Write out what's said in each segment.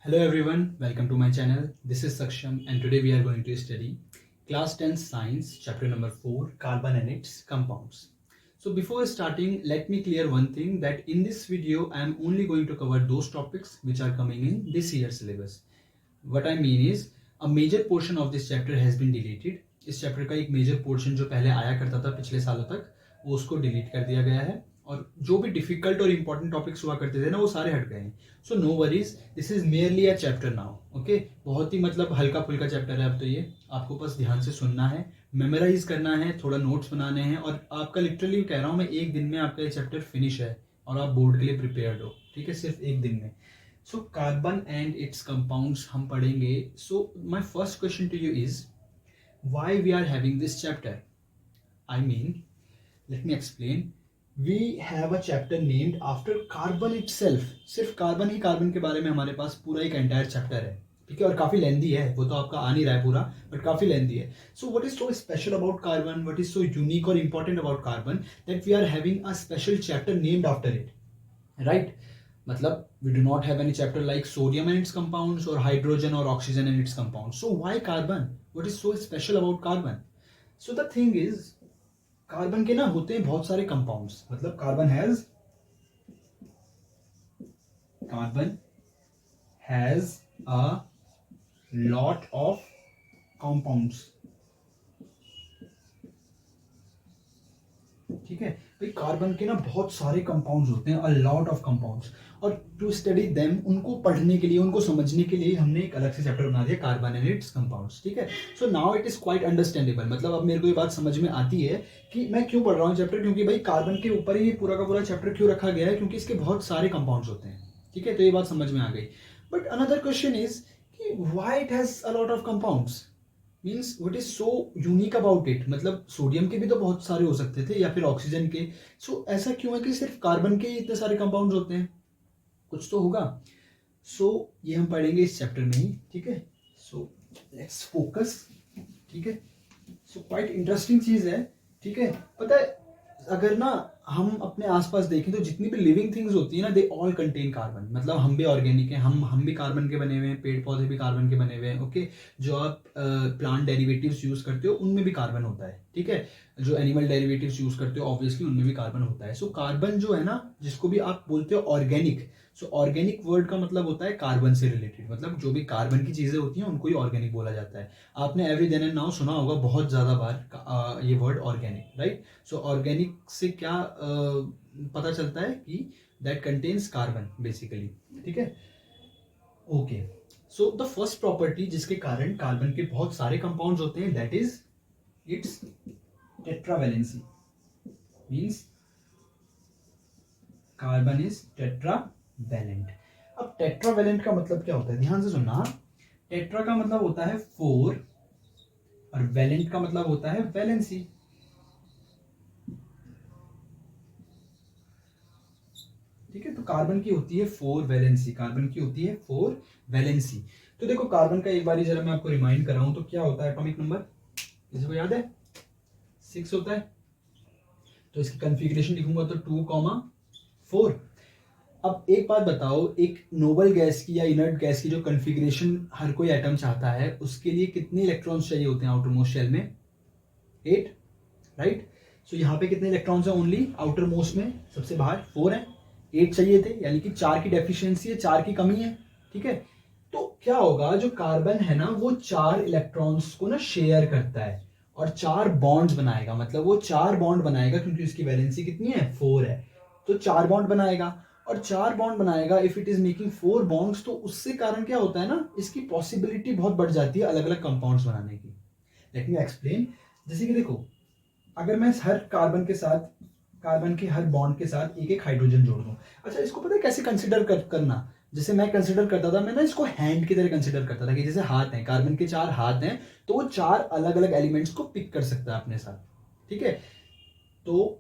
Hello everyone, welcome to my channel. This is Saksham and today we are going to study class 10 science chapter number 4 carbon and its compounds. So before starting, let me clear one thing that in this video I am only going to cover those topics which are coming in this year's syllabus. What I mean is a major portion of this chapter has been deleted. इस chapter का एक major portion जो पहले आया करता था पिछले सालों तक वो उसको डिलीट कर दिया गया है और जो भी डिफिकल्ट और इंपॉर्टेंट टॉपिक्स हुआ करते थे ना वो सारे हट गए हैं. So no worries, this is merely a chapter now. Okay, बहुत ही मतलब हल्का फुल्का चैप्टर है अब तो ये. आपको बस ध्यान से सुनना है, मेमोराइज करना है, थोड़ा नोट्स बनाने हैं और आपका लिटरली कह रहा हूँ मैं एक दिन में आपका ये चैप्टर फिनिश है और आप बोर्ड के लिए प्रिपेयर्ड हो. ठीक है, सिर्फ एक दिन में. So carbon and its compounds हम पढ़ेंगे. So my first question to you is why we are having this chapter. I mean, let me explain. We have a chapter named after carbon itself. सिर्फ carbon ही carbon के बारे में हमारे पास पूरा एक entire chapter है. ठीक है, और काफी लेंदी है, वो तो आपका आ नहीं रहा है पूरा, बट काफी लेंदी है. So what is so special about carbon, what is so unique और important about carbon that we are having a special chapter named after it, right? मतलब we do not have any chapter like sodium and its compounds or hydrogen or oxygen and its compounds. So why carbon? What is so special about carbon? So the thing is, carbon के ना होते हैं बहुत सारे compounds. मतलब carbon has a lot of compounds. ठीक है भाई, कार्बन के ना बहुत सारे कंपाउंड्स होते हैं, अ लॉट ऑफ कंपाउंड्स. और टू स्टडी देम, उनको पढ़ने के लिए, उनको समझने के लिए हमने एक अलग से चैप्टर बना दिया, कार्बन एंड इट्स कंपाउंड्स. ठीक है, so now it is quite understandable. मतलब अब मेरे को ये बात समझ में आती है कि मैं क्यों पढ़ रहा हूँ चैप्टर, क्योंकि भाई कार्बन के ऊपर ही पूरा का पूरा चैप्टर क्यों रखा गया है, क्योंकि इसके बहुत सारे कंपाउंड्स होते हैं. ठीक है, तो ये बात समझ में आ गई. बट अनदर क्वेश्चन इज कि why it has a lot of compounds, means what is so unique about it. मतलब सोडियम के भी तो बहुत सारे हो सकते थे या फिर ऑक्सीजन के. सो ऐसा क्यों है कि सिर्फ कार्बन के ही इतने सारे कंपाउंड्स होते हैं? कुछ तो होगा. सो ये हम पढ़ेंगे इस चैप्टर में ही. ठीक है, सो लेट्स फोकस. ठीक है, सो क्वाइट इंटरेस्टिंग चीज है. ठीक है, पता है अगर ना हम अपने आसपास देखें तो जितनी भी लिविंग थिंग्स होती है ना, दे ऑल कंटेन कार्बन. मतलब हम भी ऑर्गेनिक हैं, हम भी कार्बन के बने हुए हैं, पेड़ पौधे भी कार्बन के बने हुए हैं. ओके, जो आप प्लांट डेरिवेटिव्स यूज करते हो उनमें भी कार्बन होता है. ठीक है, जो एनिमल डेरिवेटिव्स यूज करते हो ऑब्वियसली उनमें भी कार्बन होता है. सो कार्बन जो है ना, जिसको भी आप बोलते हो ऑर्गेनिक, सो ऑर्गेनिक वर्ड का मतलब होता है कार्बन से रिलेटेड. मतलब जो भी कार्बन की चीजें होती हैं उनको ही ऑर्गेनिक बोला जाता है. आपने एवरी देन एंड नाउ सुना होगा बहुत ज्यादा बार ये वर्ड ऑर्गेनिक, राइट? सो ऑर्गेनिक से क्या पता चलता है कि दैट कंटेन्स कार्बन बेसिकली. ठीक है, okay. So the first property जिसके कारण कार्बन के बहुत सारे कंपाउंड्स होते हैं that is it's tetravalency. Means carbon is tetravalent. अब टेट्रावैलेंट का मतलब क्या होता है, ध्यान से सुनना. टेट्रा का मतलब होता है 4 और वैलेंट का मतलब होता है वैलेंसी. ठीक है, तो कार्बन की होती है 4 वैलेंसी. कार्बन की होती है 4 वैलेंसी. तो देखो कार्बन का एक बार जरा मैं आपको रिमाइंड कराऊं तो क्या होता है एटॉमिक नंबर, किसी को याद है? 6 होता है. तो इसकी कॉन्फ़िगरेशन लिखूंगा तो 2,4. अब एक बात बताओ, एक नोबल गैस की या इनर्ट गैस की जो कॉन्फ़िगरेशन हर कोई एटम चाहता है उसके लिए कितने इलेक्ट्रॉन्स चाहिए होते हैं आउटर मोस्ट शेल में? 8, राइट? सो यहाँ पे कितने इलेक्ट्रॉन्स हैं ओनली आउटर मोस्ट में? सबसे बाहर 4 है. 8 चाहिए थे, यानी कि 4 की डेफिशिएंसी है, 4 की कमी है. ठीक है, तो क्या होगा, जो कार्बन है ना वो 4 इलेक्ट्रॉन्स को ना शेयर करता है और 4 बॉन्ड्स बनाएगा. मतलब वो 4 बॉन्ड बनाएगा क्योंकि उसकी वैलेंसी कितनी है? 4 है. तो 4 बॉन्ड बनाएगा और 4 बॉन्ड बनाएगा. If it is making 4 bonds तो उससे कारण क्या होता है ना, इसकी पॉसिबिलिटी बहुत बढ़ जाती है अलग अलग कंपाउंड्स बनाने की. Let me explain. जैसे कि देखो, अगर मैं हर कार्बन के साथ, कार्बन के हर बॉन्ड के साथ एक एक हाइड्रोजन जोड़ दूं. अच्छा, इसको पता है कैसे कंसिडर करना? जैसे मैं कंसिडर करता था, मैं ना इसको हैंड की तरह कंसिडर करता था कि जैसे हाथ हैं, कार्बन के 4 हाथ हैं, तो वो 4 अलग अलग एलिमेंट्स को पिक कर सकता है अपने साथ. ठीक है, तो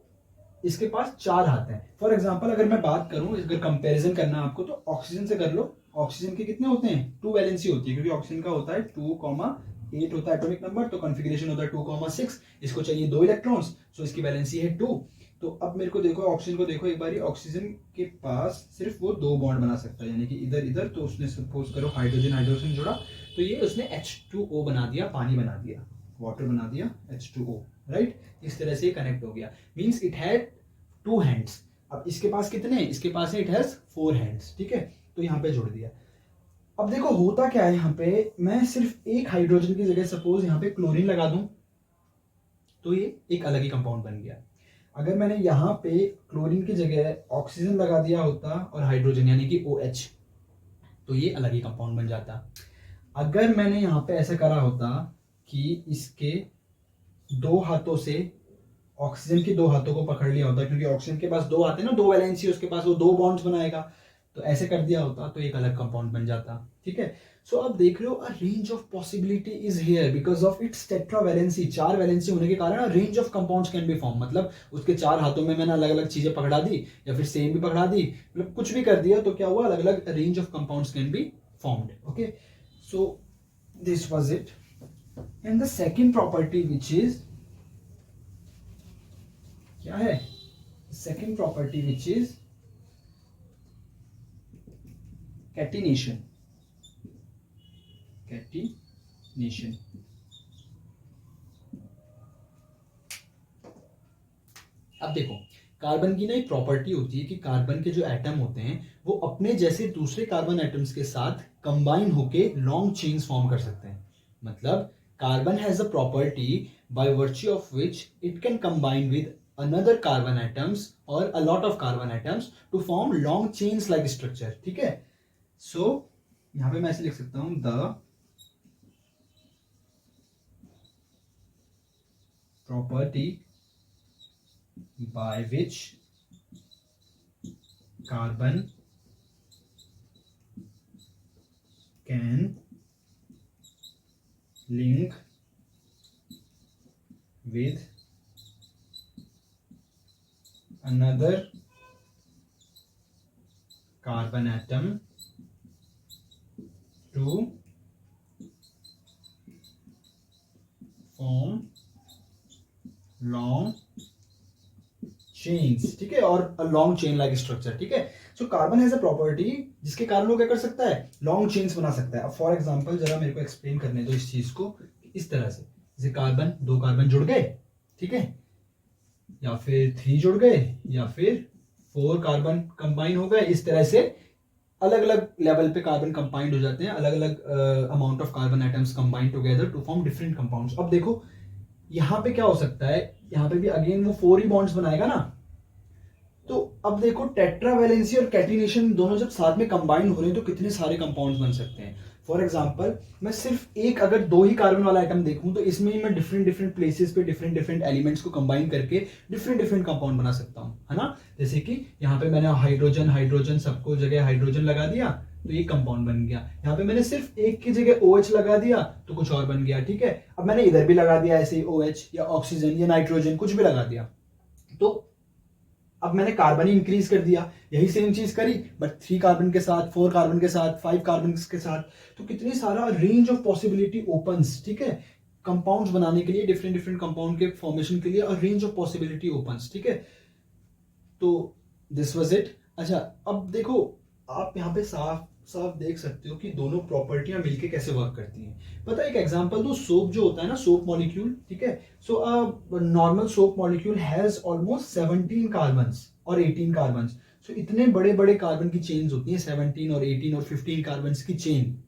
इसके पास 4 हाथ हैं. फॉर एग्जाम्पल अगर मैं बात करूं, अगर कंपेरिजन करना है आपको तो ऑक्सीजन से कर लो. ऑक्सीजन के कितने होते हैं? 2 वैलेंसी होती है, क्योंकि ऑक्सीजन का होता है 2,8 होता है एटॉमिक नंबर, तो कॉन्फ़िगरेशन होता है 2,6. इसको चाहिए 2 इलेक्ट्रॉन्स, सो इसकी वैलेंसी है 2. तो अब मेरे को देखो, ऑक्सीजन को देखो एक बारी, ऑक्सीजन के पास सिर्फ वो 2 बॉन्ड बना सकता है, यानी कि इधर इधर। तो उसने सपोज करो हाइड्रोजन हाइड्रोजन जोड़ा, तो ये उसने H2O बना दिया, पानी बना दिया, वाटर बना दिया, H2O, राइट। इस तरह से कनेक्ट हो गया, मीन्स इट हैड 2 हैंड्स। अब इसके पास कितने हैं, इसके पास है इट हैज 4 हैंड्स, ठीक है। तो यहाँ पे जोड़ दिया। अब देखो होता क्या है, यहाँ पे मैं सिर्फ एक हाइड्रोजन की जगह सपोज यहाँ पे क्लोरीन लगा दूं, तो ये एक अलग ही कंपाउंड बन गया। अगर मैंने यहाँ पे क्लोरीन की जगह ऑक्सीजन लगा दिया होता और हाइड्रोजन यानी कि OH, तो ये अलग ही कंपाउंड बन जाता। अगर मैंने यहाँ पे ऐसा करा होता कि इसके 2 हाथों से ऑक्सीजन के 2 हाथों को पकड़ लिया होता, क्योंकि ऑक्सीजन के पास 2 हाथ है ना, 2 वैलेंसी, उसके पास वो 2 बॉन्ड्स बनाएगा, तो ऐसे कर दिया होता तो एक अलग कंपाउंड बन जाता, ठीक है। सो अब देख रहे हो, अ range of possibility is here because of its tetravalency. 4 valency होने के कारण range of compounds can be form, मतलब उसके 4 हाथों में मैंने अलग अलग चीजें पकड़ा दी या फिर सेम भी पकड़ा दी, मतलब कुछ भी कर दिया, तो क्या हुआ, अलग अलग range of compounds can be formed, okay. So this was it. And the second property which is, क्या है, second property which is catenation. Catenation, अब देखो, कार्बन की ना एक प्रॉपर्टी होती है कि कार्बन के जो एटम होते हैं वो अपने जैसे दूसरे कार्बन एटम्स के साथ कंबाइन होके लॉन्ग चेन्स फॉर्म कर सकते हैं। मतलब carbon has a property by virtue of which it can combine with another carbon atoms or a lot of carbon atoms to form long chains like structure, ठीक है। सो यहां पे मैं ऐसे लिख सकता हूं, the property by which carbon can link with another carbon atom to form long chains, ठीक है, और लॉन्ग चेन लाइक स्ट्रक्चर, ठीक है। So carbon has a property जिसके कारण वो क्या कर सकता है, लॉन्ग चेन्स बना सकता है। अब फॉर एग्जांपल जरा मेरे को एक्सप्लेन करने दो इस चीज को, इस तरह से, जैसे कार्बन, 2 कार्बन जुड़ गए, ठीक है, या फिर 3 जुड़ गए, या फिर 4 कार्बन कंबाइन हो गए, इस तरह से अलग अलग लेवल पे कार्बन कंबाइंड हो जाते हैं, अलग अलग amount of carbon atoms combined together to form different compounds. अब देखो यहाँ पे क्या हो सकता है, यहाँ पे भी अगेन वो 4 ही बॉन्ड्स बनाएगा ना। तो अब देखो टेट्रावैलेंसी और कैटिनेशन दोनों जब साथ में कंबाइन हो रहे हैं तो कितने सारे कंपाउंड्स बन सकते हैं। फॉर एग्जांपल मैं सिर्फ एक, अगर 2 ही कार्बन वाला आइटम देखूं तो इसमें ही मैं डिफरेंट डिफरेंट प्लेसेस पे डिफरेंट डिफरेंट एलिमेंट्स को कंबाइन करके डिफरेंट डिफरेंट कंपाउंड बना सकता हूं, है ना। जैसे कि यहाँ पे मैंने हाइड्रोजन हाइड्रोजन सबको जगह हाइड्रोजन लगा दिया तो ये कंपाउंड बन गया। यहाँ पे मैंने सिर्फ एक की जगह OH लगा दिया तो कुछ और बन गया, ठीक है। अब मैंने इधर भी लगा दिया ऐसे ही OH या ऑक्सीजन या नाइट्रोजन कुछ भी लगा दिया, तो अब मैंने कार्बन ही इंक्रीज कर दिया, यही सेम चीज करी बट 3 कार्बन के साथ, 4 कार्बन के साथ, 5 कार्बन के साथ, तो कितनी सारा रेंज ऑफ पॉसिबिलिटी ओपन्स, ठीक है, कंपाउंड्स बनाने के लिए, डिफरेंट डिफरेंट कंपाउंड के फॉर्मेशन के लिए, और रेंज ऑफ पॉसिबिलिटी ओपन्स, ठीक है। तो दिस वाज इट। अच्छा अब देखो, आप यहाँ पे साफ साफ देख सकते हो कि दोनों प्रॉपर्टियां मिलके कैसे वर्क करती हैं। पता है एक एग्जांपल दो, सोप जो होता है ना, सोप मॉलिक्यूल, ठीक है। So normal soap molecule has almost 17 carbons और 18 कार्बन्स। सो इतने बड़े बड़े कार्बन की चेन्स होती हैं, 17 और 18 और 15 कार्बन्स की चेन,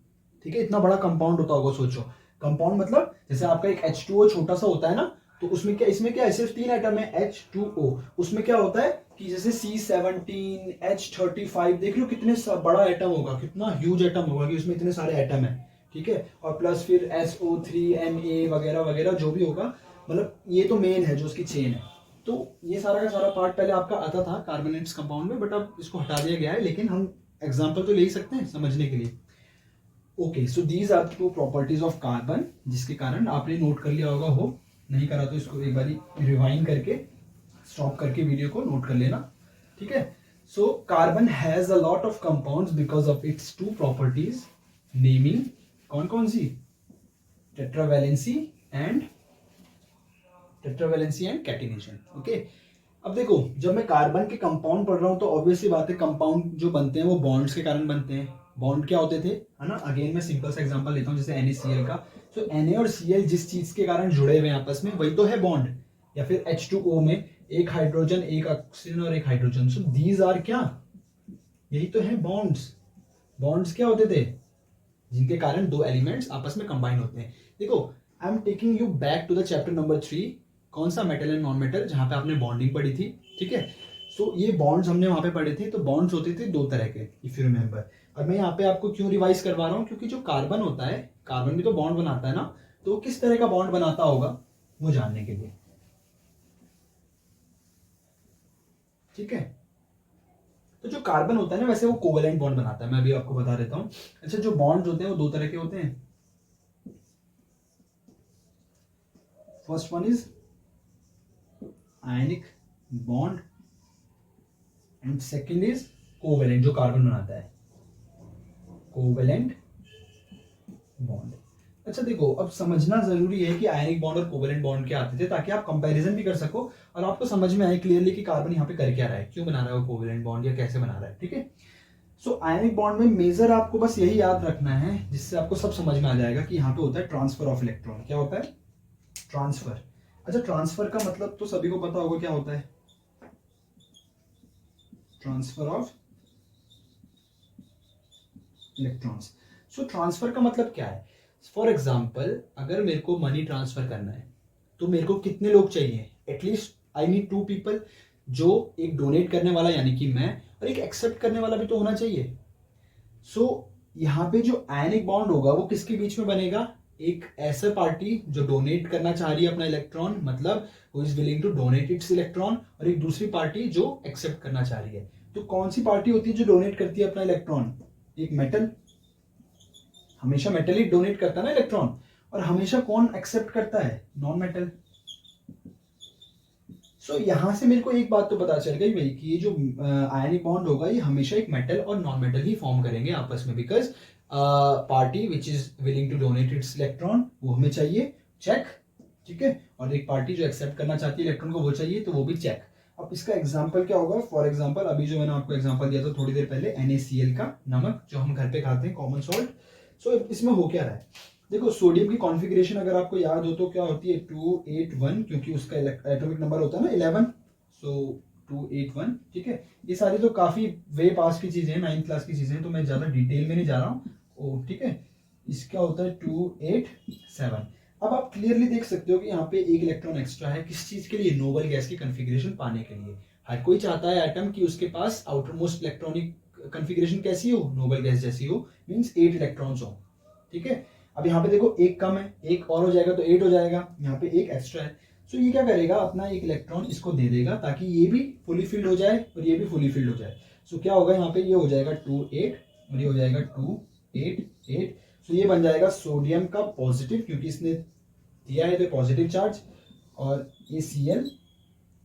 ठीक है। इतना बड़ा कंपाउंड होता होगा, सोचो। कंपाउंड मतलब जैसे आपका एक H2O छोटा सा होता है ना, तो उसमें क्या, इसमें क्या है, सिर्फ 3 एटम है H2O। उसमें क्या होता है कि जैसे C17 H35, देख लो कितने बड़ा एटम होगा, कितना ह्यूज एटम होगा कि उसमें इतने सारे एटम है, ठीक है। और प्लस फिर SO3 Na वगैरह वगैरह जो भी होगा, मतलब ये तो मेन है जो उसकी चेन है। तो ये सारा का सारा पार्ट पहले आपका आता था कार्बोनेट्स कंपाउंड में, बट अब इसको हटा दिया गया है, लेकिन हम एग्जाम्पल तो ले ही सकते हैं समझने के लिए। Okay, so these are 2 properties of carbon, जिसके कारण आपने नोट कर लिया होगा, हो नहीं करा तो इसको एक बारी रिवाइंड करके स्टॉप करके वीडियो को नोट कर लेना, ठीक है। So carbon has a lot of compounds because of its 2 properties, naming कौन कौन सी, टेट्रावैलेंसी एंड कैटिनेशन, ओके। अब देखो, जब मैं कार्बन के कंपाउंड पढ़ रहा हूँ तो ऑब्वियसली बात है, कंपाउंड जो बनते हैं वो बॉन्ड्स के कारण बनते हैं। बॉन्ड क्या होते थे, है ना। अगेन मैं सिंपल सा एग्जांपल लेता हूँ, जैसे NaCl का। तो Na और Cl जिस चीज के कारण जुड़े हुए हैं आपस में, वही तो है बॉन्ड। या फिर H2O में एक हाइड्रोजन, एक ऑक्सीजन और एक हाइड्रोजन, सो दीज आर क्या, यही तो है बॉन्ड्स। बॉन्ड्स क्या होते थे, जिनके कारण दो एलिमेंट्स आपस में कंबाइन होते हैं। देखो, I am taking you back to the chapter number 3, कौन सा, मेटल एंड नॉन मेटल, जहां पे आपने बॉन्डिंग पढ़ी थी, ठीक है। सो ये बॉन्ड्स हमने वहां पे पढ़े थे। तो बॉन्ड्स होते थे दो तरह के, इफ यू रिमेंबर। और मैं यहाँ पे आपको क्यों रिवाइज करवा रहा हूँ, क्योंकि जो कार्बन होता है, कार्बन भी तो बॉन्ड बनाता है ना, तो किस तरह का बॉन्ड बनाता होगा वो जानने के लिए, ठीक है। तो जो कार्बन होता है ना, वैसे वो कोवेलेंट बॉन्ड बनाता है, मैं अभी आपको बता देता हूँ। अच्छा, जो बॉन्ड्स होते हैं वो दो तरह के होते हैं। First one is ionic bond and second is covalent, जो कार्बन बनाता है, कोवेलेंट बॉन्ड। अच्छा देखो, अब समझना जरूरी है कि आयनिक बॉन्ड और कोवेलेंट बॉन्ड क्या आते थे, ताकि आप कंपैरिजन भी कर सको और आपको समझ में आए क्लियरली कि कार्बन यहाँ पे कर क्या रहा है, क्यों बना रहा है वो कोवेलेंट बॉन्ड, या कैसे बना रहा है, ठीक है। सो आयनिक बॉन्ड में मेजर आपको बस यही याद रखना है, जिससे आपको सब समझ में आ जाएगा कि यहाँ पे होता है ट्रांसफर ऑफ इलेक्ट्रॉन। क्या होता है, ट्रांसफर। अच्छा, ट्रांसफर का मतलब तो सभी को पता होगा क्या होता है, transfer of electrons. So transfer का मतलब क्या है, फॉर एग्जाम्पल अगर मेरे को मनी ट्रांसफर करना है, तो मेरे को कितने लोग चाहिए, एटलीस्ट आई नीड 2 पीपल, जो एक डोनेट करने वाला यानी कि मैं, और एक एक्सेप्ट करने वाला भी तो होना चाहिए। सो यहाँ पे जो आयनिक बॉन्ड होगा वो किसके बीच में बनेगा, एक ऐसा पार्टी जो डोनेट करना चाह रही है अपना इलेक्ट्रॉन, मतलब who is willing to donate its electron, और एक दूसरी पार्टी जो एक्सेप्ट करना चाह रही है। तो कौन सी पार्टी होती है जो डोनेट करती है अपना इलेक्ट्रॉन, एक मेटल, हमेशा मेटल ही डोनेट करता है ना इलेक्ट्रॉन, और हमेशा कौन एक्सेप्ट करता है, नॉन मेटल। सो यहां से मेरे को एक बात तो पता चल गई भाई कि ये जो आयनिक बॉन्ड होगा ये हमेशा एक मेटल और नॉन मेटल ही फॉर्म करेंगे आपस में, because party which is willing to donate its electron वो हमें चाहिए, चेक, ठीक है। और एक पार्टी जो एक्सेप्ट करना चाहती है इलेक्ट्रॉन को वो चाहिए, तो वो भी चेक। अब इसका एग्जाम्पल क्या होगा, फॉर एग्जाम्पल अभी जो मैंने आपको एग्जाम्पल दिया था थोड़ी देर पहले, NaCl का, नमक जो हम घर पे खाते हैं, कॉमन सॉल्ट। सो इसमें हो क्या रहा है, देखो सोडियम की कॉन्फ़िगरेशन अगर आपको याद हो तो क्या होती है, 281, क्योंकि उसका एटॉमिक नंबर होता है ना 11, सो 281, ठीक है। ये सारी तो काफी वे पास की चीजें हैं, 9th क्लास की चीजें, तो मैं ज्यादा डिटेल में नहीं जा रहा हूँ, ठीक है। इसका होता है 287। अब आप क्लियरली देख सकते हो कि यहाँ पे एक इलेक्ट्रॉन एक्स्ट्रा है, किस चीज के लिए, नोबल गैस की कॉन्फ़िगरेशन पाने के लिए। हर कोई चाहता है एटम कि उसके पास आउटर मोस्ट इलेक्ट्रॉनिक कॉन्फ़िगरेशन कैसी हो, नोबल गैस जैसी हो, मींस 8 इलेक्ट्रॉन्स हो, ठीक है। अब यहाँ पे देखो एक कम है, एक और हो जाएगा तो 8 हो जाएगा, यहाँ पे एक एक्स्ट्रा है। सो ये क्या करेगा, अपना एक इलेक्ट्रॉन इसको दे देगा ताकि ये भी फुली फिल्ड हो जाए और ये भी फुली फिल्ड हो जाए। सो क्या होगा, यहाँ पे ये हो जाएगा 2 8 और ये हो जाएगा 2 8 8। सो ये बन जाएगा सोडियम का पॉजिटिव, क्योंकि इसने दिया है तो पॉजिटिव चार्ज, और ये Cl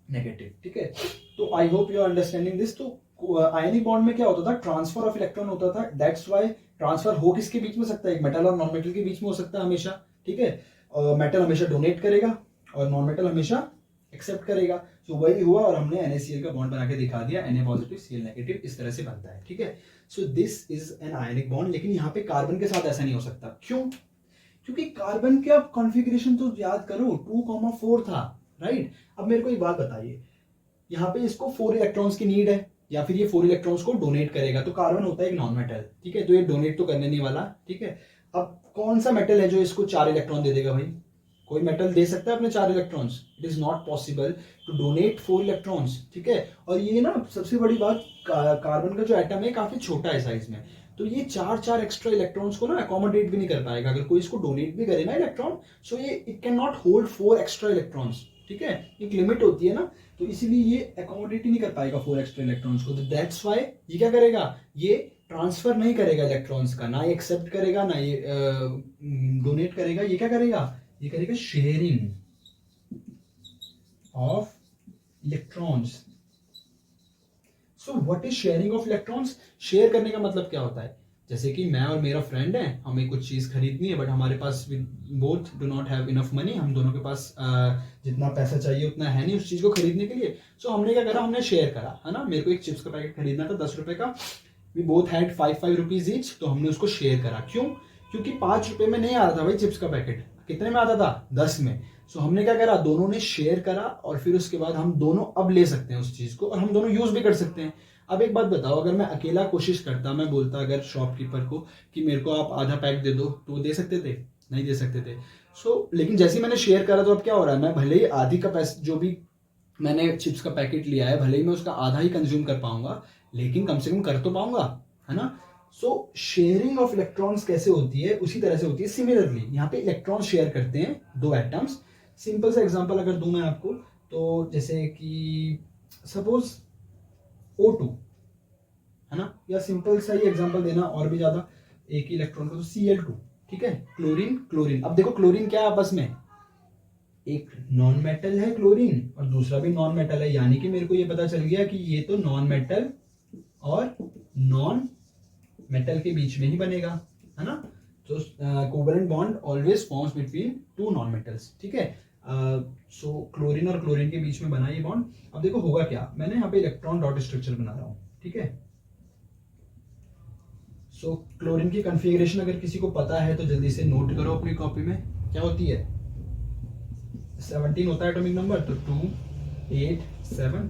नेगेटिव, ठीक है। तो I hope you are understanding this. तो आयनिक बॉन्ड में क्या होता था, ट्रांसफर ऑफ इलेक्ट्रॉन होता था, दैट्स व्हाई ट्रांसफर हो किसके बीच में सकता है, एक मेटल और नॉन मेटल के बीच में हो सकता है हमेशा, ठीक है। मेटल हमेशा डोनेट करेगा और नॉन मेटल हमेशा एक्सेप्ट करेगा। तो वही हुआ और हमने NaCl का बॉन्ड बना के दिखा दिया, Na पॉजिटिव Cl नेगेटिव, इस तरह से बनता है, ठीक है। So this is an ionic bond. लेकिन यहाँ पे कार्बन के साथ ऐसा नहीं हो सकता, क्यों, क्योंकि कार्बन के आप कॉन्फ़िगरेशन तो याद करो, 2,4 था, राइट। अब मेरे को एक बात बताइए, यहाँ पे इसको 4 इलेक्ट्रॉन्स की नीड है, या फिर ये 4 इलेक्ट्रॉन्स को डोनेट करेगा, तो कार्बन होता है एक नॉन मेटल, ठीक है, तो ये डोनेट तो करने नहीं वाला, ठीक है। अब कौन सा मेटल है जो इसको 4 इलेक्ट्रॉन दे देगा भाई, कोई मेटल दे सकता है अपने 4 electrons, it is not possible to donate 4 electrons, ठीक है। और ये ना सबसे बड़ी बात, कार्बन का जो एटम है काफी छोटा है साइज में, तो ये 4 एक्स्ट्रा इलेक्ट्रॉन्स को ना अकोमोडेट भी नहीं कर पाएगा, अगर कोई इसको डोनेट भी करे ना इलेक्ट्रॉन, सो ये it can not hold 4 extra electrons, ठीक है, एक लिमिट होती है ना, तो इसीलिए ये अकोमोडेट ही नहीं कर पाएगा 4 एक्स्ट्रा इलेक्ट्रॉन्स को। तो दैट्स व्हाई ये क्या करेगा, ये ट्रांसफर नहीं करेगा इलेक्ट्रॉन्स का, ना ये एक्सेप्ट करेगा ना ये डोनेट करेगा, ये क्या करेगा, ये करेगा sharing of electrons. So what is sharing of electrons, share करने का मतलब क्या होता है, जैसे कि मैं और मेरा फ्रेंड है, हमें कुछ चीज़ खरीदनी है, बट हमारे पास both do not have enough money, हम दोनों के पास जितना पैसा चाहिए उतना है नहीं उस चीज़ को खरीदने के लिए। सो हमने क्या करा, हमने शेयर करा, है ना। मेरे को एक चिप्स का पैकेट खरीदना था 10 रुपए का, we both had 5 rupees each, तो हमने उसको शेयर करा। क्यों? क्योंकि 5 रुपए में नहीं आ रहा था भाई चिप्स का पैकेट, कितने में आता था? 10 में। सो हमने क्या करा, दोनों ने शेयर करा, और फिर उसके बाद हम दोनों अब ले सकते हैं उस चीज को, और हम दोनों यूज भी कर सकते हैं। अब एक बात बताओ, अगर मैं अकेला कोशिश करता, मैं बोलता अगर शॉपकीपर को कि मेरे को आप आधा पैक दे दो, तो वो दे सकते थे? नहीं दे सकते थे। लेकिन जैसे ही मैंने शेयर करा, तो अब क्या हो रहा है, मैं भले ही आधी का पैसा जो भी मैंने चिप्स का पैकेट लिया है, भले ही मैं उसका आधा ही कंज्यूम कर पाऊंगा, लेकिन कम से कम कर तो पाऊंगा, है ना। शेयरिंग ऑफ इलेक्ट्रॉन्स कैसे होती है, उसी तरह से होती है। सिमिलरली यहाँ पे इलेक्ट्रॉन्स शेयर करते हैं दो एटम्स। सिंपल सा एग्जांपल अगर दूं मैं आपको, तो जैसे कि सपोज O2, है ना, या सिंपल सा ही एग्जांपल देना और भी ज्यादा, एक ही इलेक्ट्रॉन का, तो Cl2, ठीक है, क्लोरीन क्लोरीन। अब देखो क्लोरीन क्या है आपस में, एक नॉन मेटल है क्लोरीन, और दूसरा भी नॉन मेटल है, यानी कि मेरे को ये पता चल गया कि ये तो नॉन मेटल और नॉन मेटल के बीच में ही बनेगा, है ना। तो covalent bond always forms between two non metals, ठीक है। क्लोरीन और क्लोरीन के बीच में बना ये बॉन्ड। अब देखो होगा क्या, मैंने यहाँ पे इलेक्ट्रॉन डॉट स्ट्रक्चर बना रहा हूं, ठीक है। क्लोरीन की कॉन्फ़िगरेशन अगर किसी को पता है तो जल्दी से नोट करो अपनी कॉपी में, क्या होती है, 17 होता है एटॉमिक नंबर, तो 2 8 7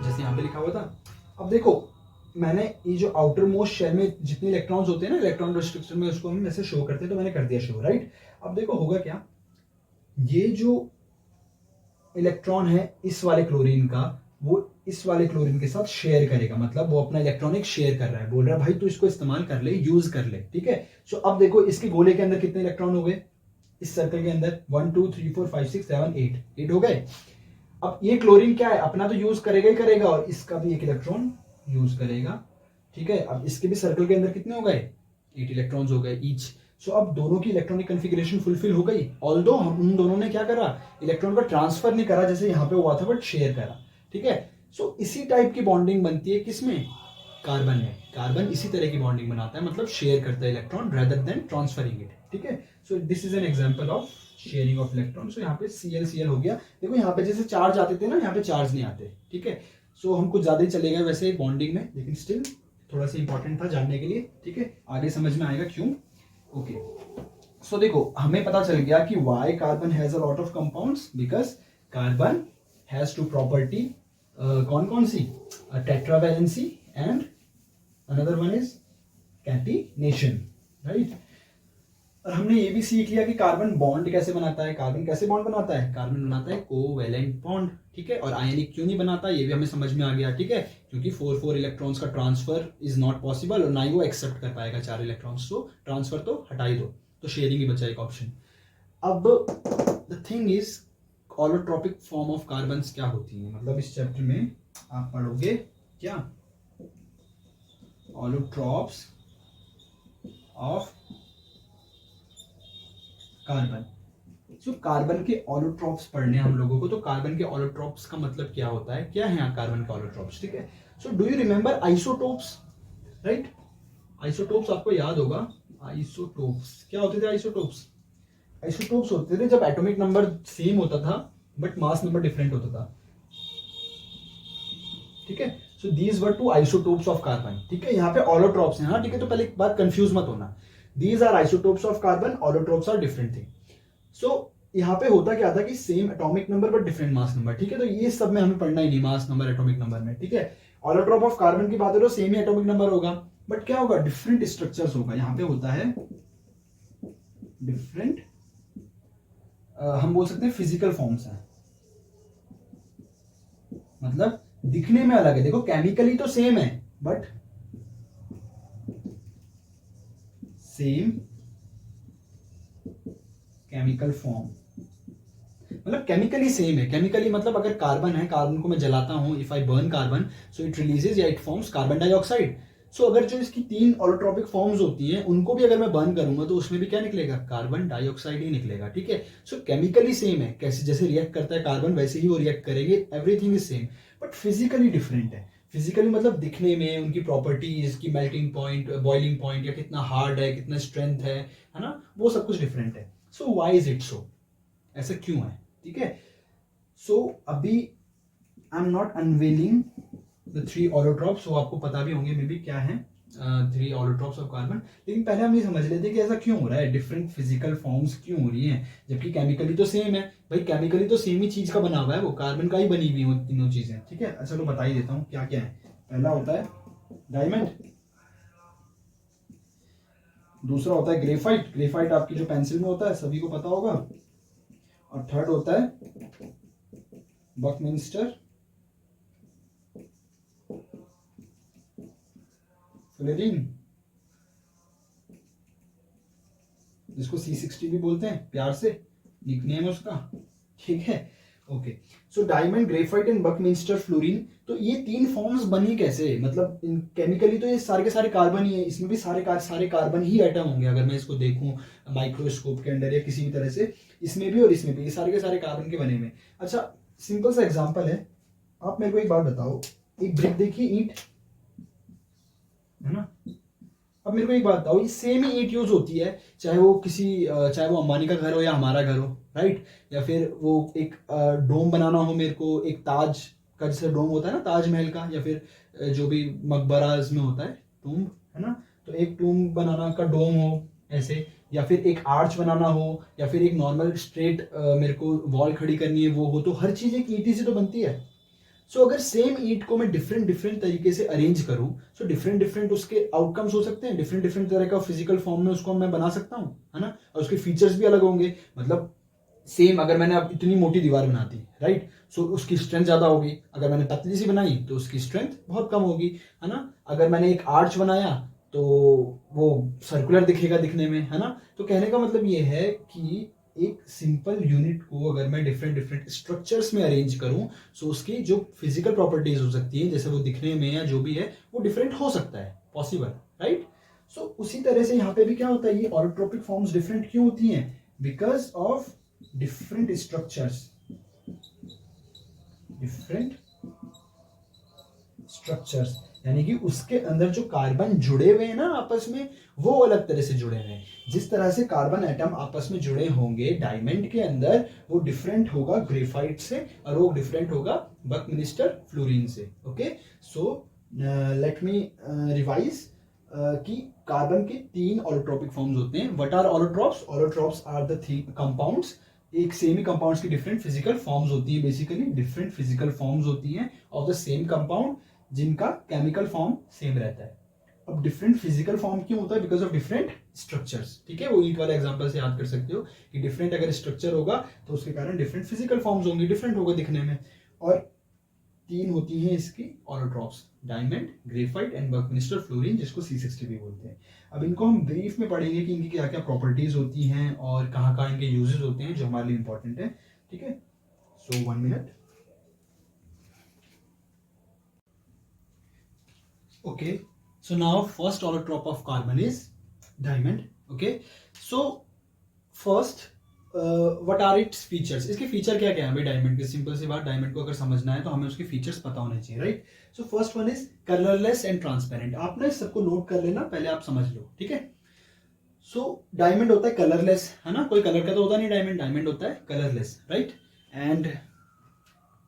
जैसे यहाँ पे लिखा हुआ था। अब देखो मैंने ये जो आउटर मोस्ट शेल में जितने इलेक्ट्रॉन्स होते हैं ना, इलेक्ट्रॉन स्ट्रक्चर में उसको हम ऐसे शो करते हैं, तो मैंने कर दिया शो, राइट। अब देखो होगा क्या, ये जो इलेक्ट्रॉन है इस वाले क्लोरीन का, वो इस वाले क्लोरीन के साथ शेयर करेगा, मतलब वो अपना इलेक्ट्रॉनिक शेयर कर रहा है, बोल रहा है भाई तू इसको इस्तेमाल कर ले, यूज कर ले, ठीक है। अब देखो इसके गोले के अंदर कितने इलेक्ट्रॉन हो गए, इस सर्कल के अंदर 1 2 3 4 5 6 7 8 हो गए। अब ये क्लोरीन क्या है, अपना तो यूज करेगा ही करेगा, और इसका भी एक इलेक्ट्रॉन यूज करेगा, ठीक है। अब इसके भी सर्कल के अंदर कितने हो गए, 8 इलेक्ट्रॉन्स हो गए ईच। अब दोनों की इलेक्ट्रॉनिक कॉन्फ़िगरेशन फुलफिल हो गई, ऑल्दो हम दोनों ने क्या करा, इलेक्ट्रॉन का ट्रांसफर नहीं करा जैसे यहाँ पे हुआ था, बट शेयर करा, ठीक है। इसी टाइप की बॉन्डिंग बनती है किसमें, कार्बन में। कार्बन इसी तरह की बॉन्डिंग बनाता है, मतलब शेयर करता है electron rather than transferring it, ठीक है। This is an example of sharing of electron. यहाँ पे Cl हो गया, देखो यहाँ पे जैसे चार्ज आते थे ना, यहाँ पे चार्ज नहीं आते, ठीक है। हम कुछ ज्यादा ही चले गए वैसे बॉन्डिंग में, लेकिन स्टिल थोड़ा सा इंपॉर्टेंट था जानने के लिए, ठीक है। आगे समझ में आएगा क्यों। ओके, देखो हमें पता चल गया कि why carbon has a lot of compounds, because carbon has two property, कौन कौन सी, tetravalency and another one is catenation, right. और हमने ये भी सीख लिया कि कार्बन बॉन्ड कैसे बनाता है, कार्बन कैसे बॉन्ड बनाता है, कार्बन बनाता है कोवेलेंट बॉन्ड, ठीक है। और आयनिक क्यों नहीं बनाता, ये भी हमें समझ में आ गया, ठीक है, क्योंकि 4 इलेक्ट्रॉन्स का ट्रांसफर इज नॉट पॉसिबल, और ना ही वो एक्सेप्ट कर पाएगा 4 इलेक्ट्रॉन्स, तो ट्रांसफर तो हटा ही दो, तो शेयरिंग ही बचा एक ऑप्शन। अब the thing is allotropic form of carbon क्या होती है, मतलब इस चैप्टर में आप पढ़ोगे क्या, ऑलोट्रॉप्स ऑफ कार्बन। कार्बन के ऑलोट्रॉप्स पढ़ने हम लोगों को, तो कार्बन के ऑलोट्रॉप्स का मतलब क्या होता है, क्या है कार्बन के ऑलोट्रॉप्स, ठीक है। Do you remember isotopes, right. Isotopes आपको याद होगा, आइसोटोप्स क्या होते थे, आइसोटोप्स होते थे जब एटॉमिक नंबर सेम होता था बट मास नंबर डिफरेंट होता था, ठीक है। These were 2 isotopes of carbon, ठीक है। यहाँ पे ऑलोट्रॉप्स हैं, हाँ ठीक है, तो पहले एक बात कंफ्यूज मत होना, these are isotopes of carbon, allotropes are different thing. यहाँ पे होता क्या था कि same atomic number but different mass number, ठीक है। तो ये सब में हमें पढ़ना ही नहीं, मास नंबर एटॉमिक नंबर में, ठीक है। ऑलोट्रॉप ऑफ कार्बन की बात करो, सेम ही एटॉमिक नंबर होगा, बट क्या होगा, डिफरेंट स्ट्रक्चर्स होगा। यहाँ पे होता है डिफरेंट, हम बोल सकते हैं फिजिकल फॉर्म्स हैं, मतलब दिखने में अलग है, देखो केमिकली तो सेम है बट सेम केमिकल फॉर्म, मतलब केमिकली सेम है। केमिकली मतलब अगर कार्बन है, कार्बन को मैं जलाता हूं, if I burn carbon, so it releases या इट फॉर्म्स कार्बन डाइऑक्साइड। अगर जो इसकी 3 ऑलोट्रॉपिक फॉर्म्स होती हैं उनको भी अगर मैं बर्न करूंगा तो उसमें भी क्या निकलेगा, कार्बन डाइऑक्साइड ही निकलेगा, ठीक है। केमिकली सेम है, कैसे जैसे रिएक्ट करता है कार्बन वैसे ही वो रिएक्ट करेंगे, everything is same, but physically different है। फिजिकली मतलब दिखने में उनकी प्रॉपर्टीज की, मेल्टिंग पॉइंट, बॉइलिंग पॉइंट, या कितना हार्ड है, कितना स्ट्रेंथ है ना, वो सब कुछ डिफरेंट है. So why is it so, ऐसा क्यों है, ठीक है. सो अभी I am not unveiling the 3 ऑलोट्रॉप्स, वो आपको पता भी होंगे मे बी क्या है 3 ऑलोट्रॉप्स ऑफ कार्बन. लेकिन पहले हम ये समझ लेते कि ऐसा क्यों हो रहा है, डिफरेंट फिजिकल फॉर्म्स क्यों हो रही हैं, जबकि केमिकली तो सेम है. भाई केमिकली तो सेम ही चीज का बना हुआ है, वो कार्बन का ही बनी हुई है तीनों चीजें, ठीक है. चलो बता ही देता हूँ क्या क्या है. पहला होता है डायमंड, दूसरा होता है ग्रेफाइट, ग्रेफाइट आपकी जो पेंसिल में होता है सभी को पता होगा, और थर्ड होता है बकमिंस्टर फ्लोरीन, जिसको C60 भी बोलते हैं प्यार से, निकनेम है उसका, ठीक है. Okay, so diamond, graphite and Buckminster fluorine. तो ये 3 फॉर्म्स बनी कैसे, मतलब इन केमिकली तो ये सारे के सारे कार्बन ही है, इसमें भी सारे कार्बन ही एटम होंगे अगर मैं इसको देखूं माइक्रोस्कोप के अंदर या किसी भी तरह से, इसमें भी और इसमें भी ये सारे के सारे कार्बन के बने हुए. अच्छा, सिंपल सा एग्जांपल है, आप मेरे को एक बात बताओ, एक ब्रिक देखिए, ईंट है ना. अब मेरे को एक बात बताओ, ये सेम ही ईंट यूज होती है, चाहे वो अंबानी का घर हो या हमारा घर हो, राइट. या फिर वो एक डोम बनाना हो मेरे को, एक ताज का जैसे डोम होता है ना ताजमहल का, या फिर जो भी मकबराज में होता है टूम, है ना. तो एक टूम बनाना का डोम हो ऐसे, या फिर एक आर्च बनाना हो, या फिर एक नॉर्मल स्ट्रेट मेरे को वॉल खड़ी करनी है वो हो, तो हर चीज एक ईंट ही से तो बनती है. सो अगर सेम ईंट को मैं डिफरेंट डिफरेंट तरीके से अरेंज करूं, सो डिफरेंट डिफरेंट उसके आउटकम्स हो सकते हैं, डिफरेंट डिफरेंट तरह का फिजिकल फॉर्म में उसको मैं बना सकता हूं, है ना. और उसके फीचर्स भी अलग होंगे. मतलब सेम अगर मैंने अब इतनी मोटी दीवार बना दी, राइट, सो उसकी स्ट्रेंथ ज्यादा होगी. अगर मैंने पतली सी बनाई तो उसकी स्ट्रेंथ बहुत कम होगी, है ना. अगर मैंने एक आर्च बनाया तो वो सर्कुलर दिखेगा दिखने में, है ना. तो कहने का मतलब ये है कि एक सिंपल यूनिट को अगर मैं डिफरेंट डिफरेंट स्ट्रक्चर्स में अरेंज करूं, सो उसकी जो फिजिकल प्रॉपर्टीज हो सकती है, जैसे वो दिखने में या जो भी है, वो डिफरेंट हो सकता है, पॉसिबल, राइट. सो उसी तरह से यहाँ पे भी क्या होता है, ये ऑलोट्रोपिक फॉर्म्स डिफरेंट क्यों होती हैं, because of different structures, different structures, यानी कि उसके अंदर जो कार्बन जुड़े हुए हैं ना आपस में, वो अलग तरह से जुड़े हुए हैं. जिस तरह से कार्बन एटम आपस में जुड़े होंगे डायमंड के अंदर, वो डिफरेंट होगा ग्रेफाइट से, और वो डिफरेंट होगा बकमिंस्टर फ्लोरीन से. Okay, so let me revise कि कार्बन के 3 ऑलोट्रोपिक फॉर्म्स होते हैं. What are allotropes? Allotropes are the 3 compounds, एक सेम ही कंपाउंड्स की डिफरेंट फिजिकल फॉर्म्स होती है, बेसिकली डिफरेंट फिजिकल फॉर्म्स होती हैं ऑफ द सेम कंपाउंड, जिनका केमिकल फॉर्म सेम रहता है. अब डिफरेंट फिजिकल फॉर्म क्यों होता है? बिकॉज ऑफ डिफरेंट स्ट्रक्चर्स, ठीक है. वो ईट वाला एग्जांपल से याद कर सकते हो कि डिफरेंट अगर स्ट्रक्चर होगा तो उसके कारण डिफरेंट फिजिकल फॉर्म्स होंगे, डिफरेंट होगा दिखने में. और 3 होती हैं इसकी allotropes, diamond, graphite and Buckminster fullerene, जिसको C60 भी बोलते हैं. अब इनको हम ब्रीफ में पढ़ेंगे कि इनकी क्या क्या प्रॉपर्टीज होती हैं और कहाँ कहाँ इनके यूजेस होते हैं जो हमारे लिए इंपॉर्टेंट है, ठीक है. सो 1 minute. Okay, so now first allotrope of carbon is diamond. Okay, so first what are its features? इसके फीचर क्या क्या है भाई डायमंड के? सिंपल सी बात, डायमंड को अगर समझना है तो हमें उसके फीचर्स पता होने चाहिए, right. So first one is colourless and transparent. आप ना इस सबको नोट कर लेना, पहले आप समझ लो, ठीक है. सो डायमंड होता है कलरलेस, है ना, कोई कलर का तो होता नहीं डायमंड. डायमंड होता है colourless, right. And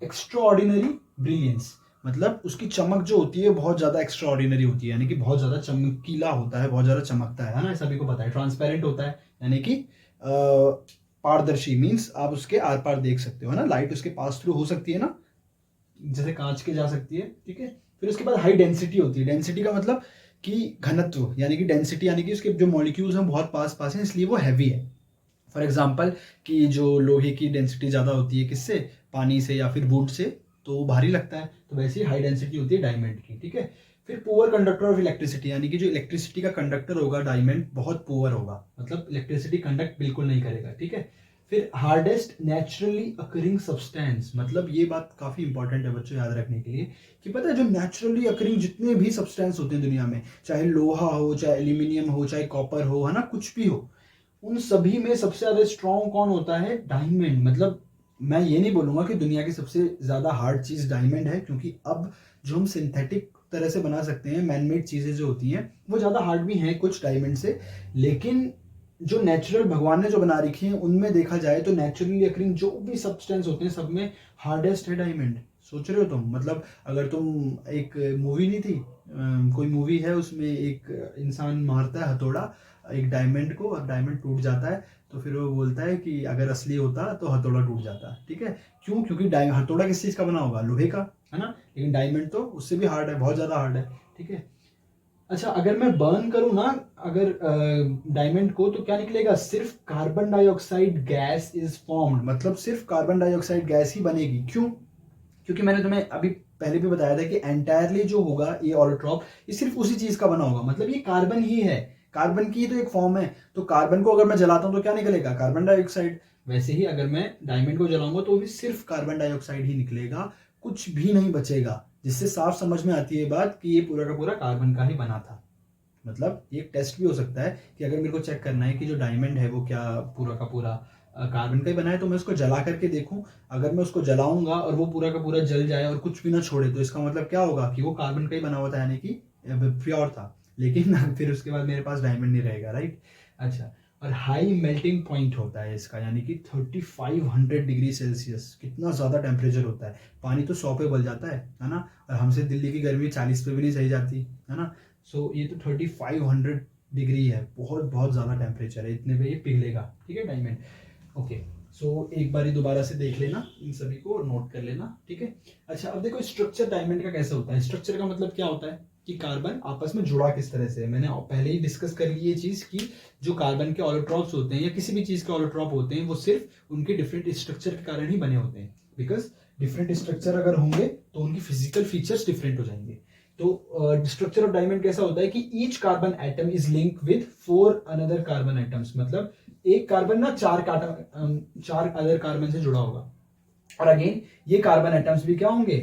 extra ordinary brilliance, मतलब उसकी चमक जो होती है बहुत ज्यादा एक्स्ट्रा ऑर्डिनरी होती है, यानी कि बहुत ज्यादा चमकीला होता है, बहुत ज्यादा चमकता है ना, सभी को पता है. ट्रांसपेरेंट होता है, यानी कि पारदर्शी, मीन्स आप उसके आर पार देख सकते हो, है ना. लाइट उसके पास थ्रू हो सकती है ना, जैसे कांच के जा सकती है, ठीक है. फिर उसके बाद हाई डेंसिटी होती है. डेंसिटी का मतलब कि घनत्व, यानी कि डेंसिटी यानी कि उसके जो मॉलिक्यूल्स हैं बहुत पास पास हैं, इसलिए वो हैवी है. फॉर एग्जाम्पल कि जो लोहे की डेंसिटी ज़्यादा होती है किससे, पानी से या फिर वुड से, तो वो भारी लगता है. तो वैसे ही हाई डेंसिटी होती है डायमंड की, ठीक है. फिर पुअर कंडक्टर ऑफ इलेक्ट्रिसिटी, यानी कि जो इलेक्ट्रिसिटी का कंडक्टर होगा डायमंड बहुत पुअर होगा, मतलब इलेक्ट्रिसिटी कंडक्ट बिल्कुल नहीं करेगा, ठीक है. फिर हार्डेस्ट नेचुरली अकरिंग सब्सटेंस, मतलब ये बात काफी इंपॉर्टेंट है बच्चों याद रखने के लिए, कि पता है जो नेचुरली अकरिंग जितने भी सब्सटेंस होते हैं दुनिया में, चाहे लोहा हो, चाहे एल्यूमिनियम हो, चाहे कॉपर हो, है ना, कुछ भी हो, उन सभी में सबसे ज्यादा स्ट्रॉन्ग कौन होता है? डायमंड. मतलब मैं ये नहीं बोलूँगा कि दुनिया की सबसे ज़्यादा हार्ड चीज़ डायमंड है, क्योंकि अब जो हम सिंथेटिक तरह से बना सकते हैं, मैन मेड चीज़ें जो होती हैं वो ज़्यादा हार्ड भी हैं कुछ डायमंड से, लेकिन जो नेचुरल भगवान ने जो बना रखी हैं उनमें देखा जाए तो नेचुरली अकरिंग जो भी सब्सटेंस होते हैं सब में हार्डेस्ट है डायमंड। सोच रहे हो तुम, मतलब अगर तुम, एक मूवी नहीं थी, कोई मूवी है उसमें एक इंसान मारता है हथौड़ा एक डायमंड को और डायमंड टूट जाता है, तो फिर वो बोलता है कि अगर असली होता तो हथौड़ा टूट जाता। ठीक है, क्यों? क्योंकि हथौड़ा किस चीज़ का बना होगा? लोहे का, है ना, लेकिन डायमंड तो उससे भी हार्ड है, बहुत ज़्यादा हार्ड है। ठीक है, अच्छा अगर मैं बर्न करूं ना, अगर डायमंड को, तो क्या निकलेगा? सिर्फ carbon dioxide gas is formed, मतलब सिर्फ कार्बन डाइऑक्साइड गैस ही बनेगी। क्यों? क्योंकि मैंने तुम्हें अभी पहले भी बताया था कि एंटायरली जो होगा ये ऑलोट्रॉप, ये सिर्फ उसी चीज का बना होगा, मतलब ये कार्बन ही है, कार्बन की तो एक फॉर्म है। तो कार्बन को अगर मैं जलाता हूं तो क्या निकलेगा? Carbon dioxide. वैसे ही अगर मैं डायमंड को जलाऊंगा तो भी सिर्फ कार्बन डाइऑक्साइड ही निकलेगा, कुछ भी नहीं बचेगा, जिससे साफ समझ में आती है बात कि ये पूरा का पूरा कार्बन का ही बना था। मतलब ये एक टेस्ट भी हो सकता है कि अगर मेरे को चेक करना है कि जो डायमंड है वो क्या पूरा का पूरा कार्बन का ही बना है, तो मैं उसको जला करके देखूं। अगर मैं उसको जलाऊंगा और वो पूरा का पूरा जल जाए और कुछ भी ना छोड़े, तो इसका मतलब क्या होगा? कि वो कार्बन का ही बना हुआ था, यानी कि प्योर था। लेकिन फिर उसके बाद मेरे पास डायमंड नहीं रहेगा, राइट। अच्छा, और हाई मेल्टिंग पॉइंट होता है इसका, यानी कि 3500 डिग्री सेल्सियस, कितना ज़्यादा टेम्परेचर होता है। पानी तो 100 पे उबल जाता है ना, और हमसे दिल्ली की गर्मी 40 पे भी नहीं सही जाती, है ना। सो ये तो 3500 डिग्री है, बहुत बहुत ज़्यादा टेम्परेचर है, इतने पे ये पिघलेगा। ठीक है, डायमंड। ओके, सो एक बारी दोबारा से देख लेना इन सभी को और नोट कर लेना। ठीक है, अच्छा अब देखो स्ट्रक्चर डायमंड का कैसे होता है। स्ट्रक्चर का मतलब क्या होता है कि कार्बन आपस में जुड़ा किस तरह से है। मैंने पहले ही डिस्कस कर ली ये चीज़ कि जो कार्बन के ऑलोट्रॉप्स होते हैं या किसी भी चीज़ के ऑलोट्रॉप होते हैं, वो सिर्फ उनके डिफरेंट स्ट्रक्चर के कारण ही बने होते हैं। बिकॉज डिफरेंट स्ट्रक्चर अगर होंगे तो उनकी फिजिकल फीचर्स डिफरेंट हो जाएंगे। तो स्ट्रक्चर ऑफ डायमंड कैसा होता है कि each carbon atom is link with 4 another carbon atoms, मतलब एक कार्बन ना चार अदर कार्बन से जुड़ा होगा। और अगेन ये कार्बन एटम्स भी क्या होंगे?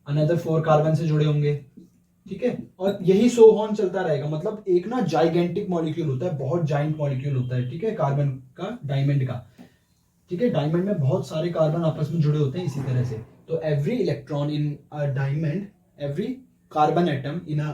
अनदर 4 कार्बन से जुड़े होंगे। ठीक है, और यही सो ऑन चलता रहेगा। मतलब एक ना जाइगेंटिक मॉलिक्यूल होता है, बहुत जाइंट मॉलिक्यूल होता है। ठीक है, कार्बन का, डायमंड का। ठीक है, डायमंड में बहुत सारे कार्बन आपस में जुड़े होते हैं इसी तरह से। तो every electron in a diamond, every carbon atom in a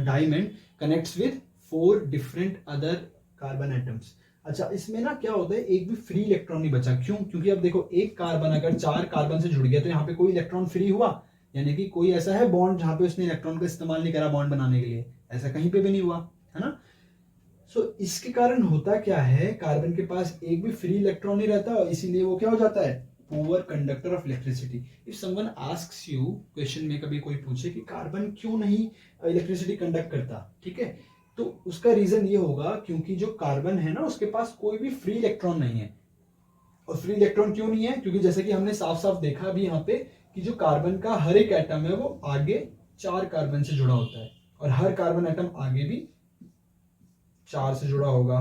diamond connects with 4 different other carbon atoms। अच्छा, इसमें ना क्या होता है, एक भी फ्री इलेक्ट्रॉन नहीं बचा। क्यों? क्योंकि अब देखो एक कार्बन अगर 4 कार्बन से जुड़ गया तो यहाँ पे कोई इलेक्ट्रॉन फ्री हुआ? यानी कि कोई ऐसा है बॉन्ड जहां पे उसने इलेक्ट्रॉन का इस्तेमाल नहीं करा बॉन्ड बनाने के लिए? ऐसा कहीं पे भी नहीं हुआ, है ना। सो इसके कारण होता क्या है, कार्बन के पास एक भी फ्री इलेक्ट्रॉन नहीं रहता, इसीलिए वो क्या हो जाता है? Poor conductor of electricity. If someone asks you, question में कभी कोई पूछे कि कार्बन क्यों नहीं इलेक्ट्रिसिटी कंडक्ट करता, ठीक है, तो उसका रीजन ये होगा क्योंकि जो कार्बन है ना उसके पास कोई भी फ्री इलेक्ट्रॉन नहीं है। और फ्री इलेक्ट्रॉन क्यों नहीं है? क्योंकि जैसे कि हमने साफ साफ देखा अभी यहाँ पे कि जो कार्बन का हर एक एटम है वो आगे 4 कार्बन से जुड़ा होता है, और हर कार्बन एटम आगे भी 4 से जुड़ा होगा।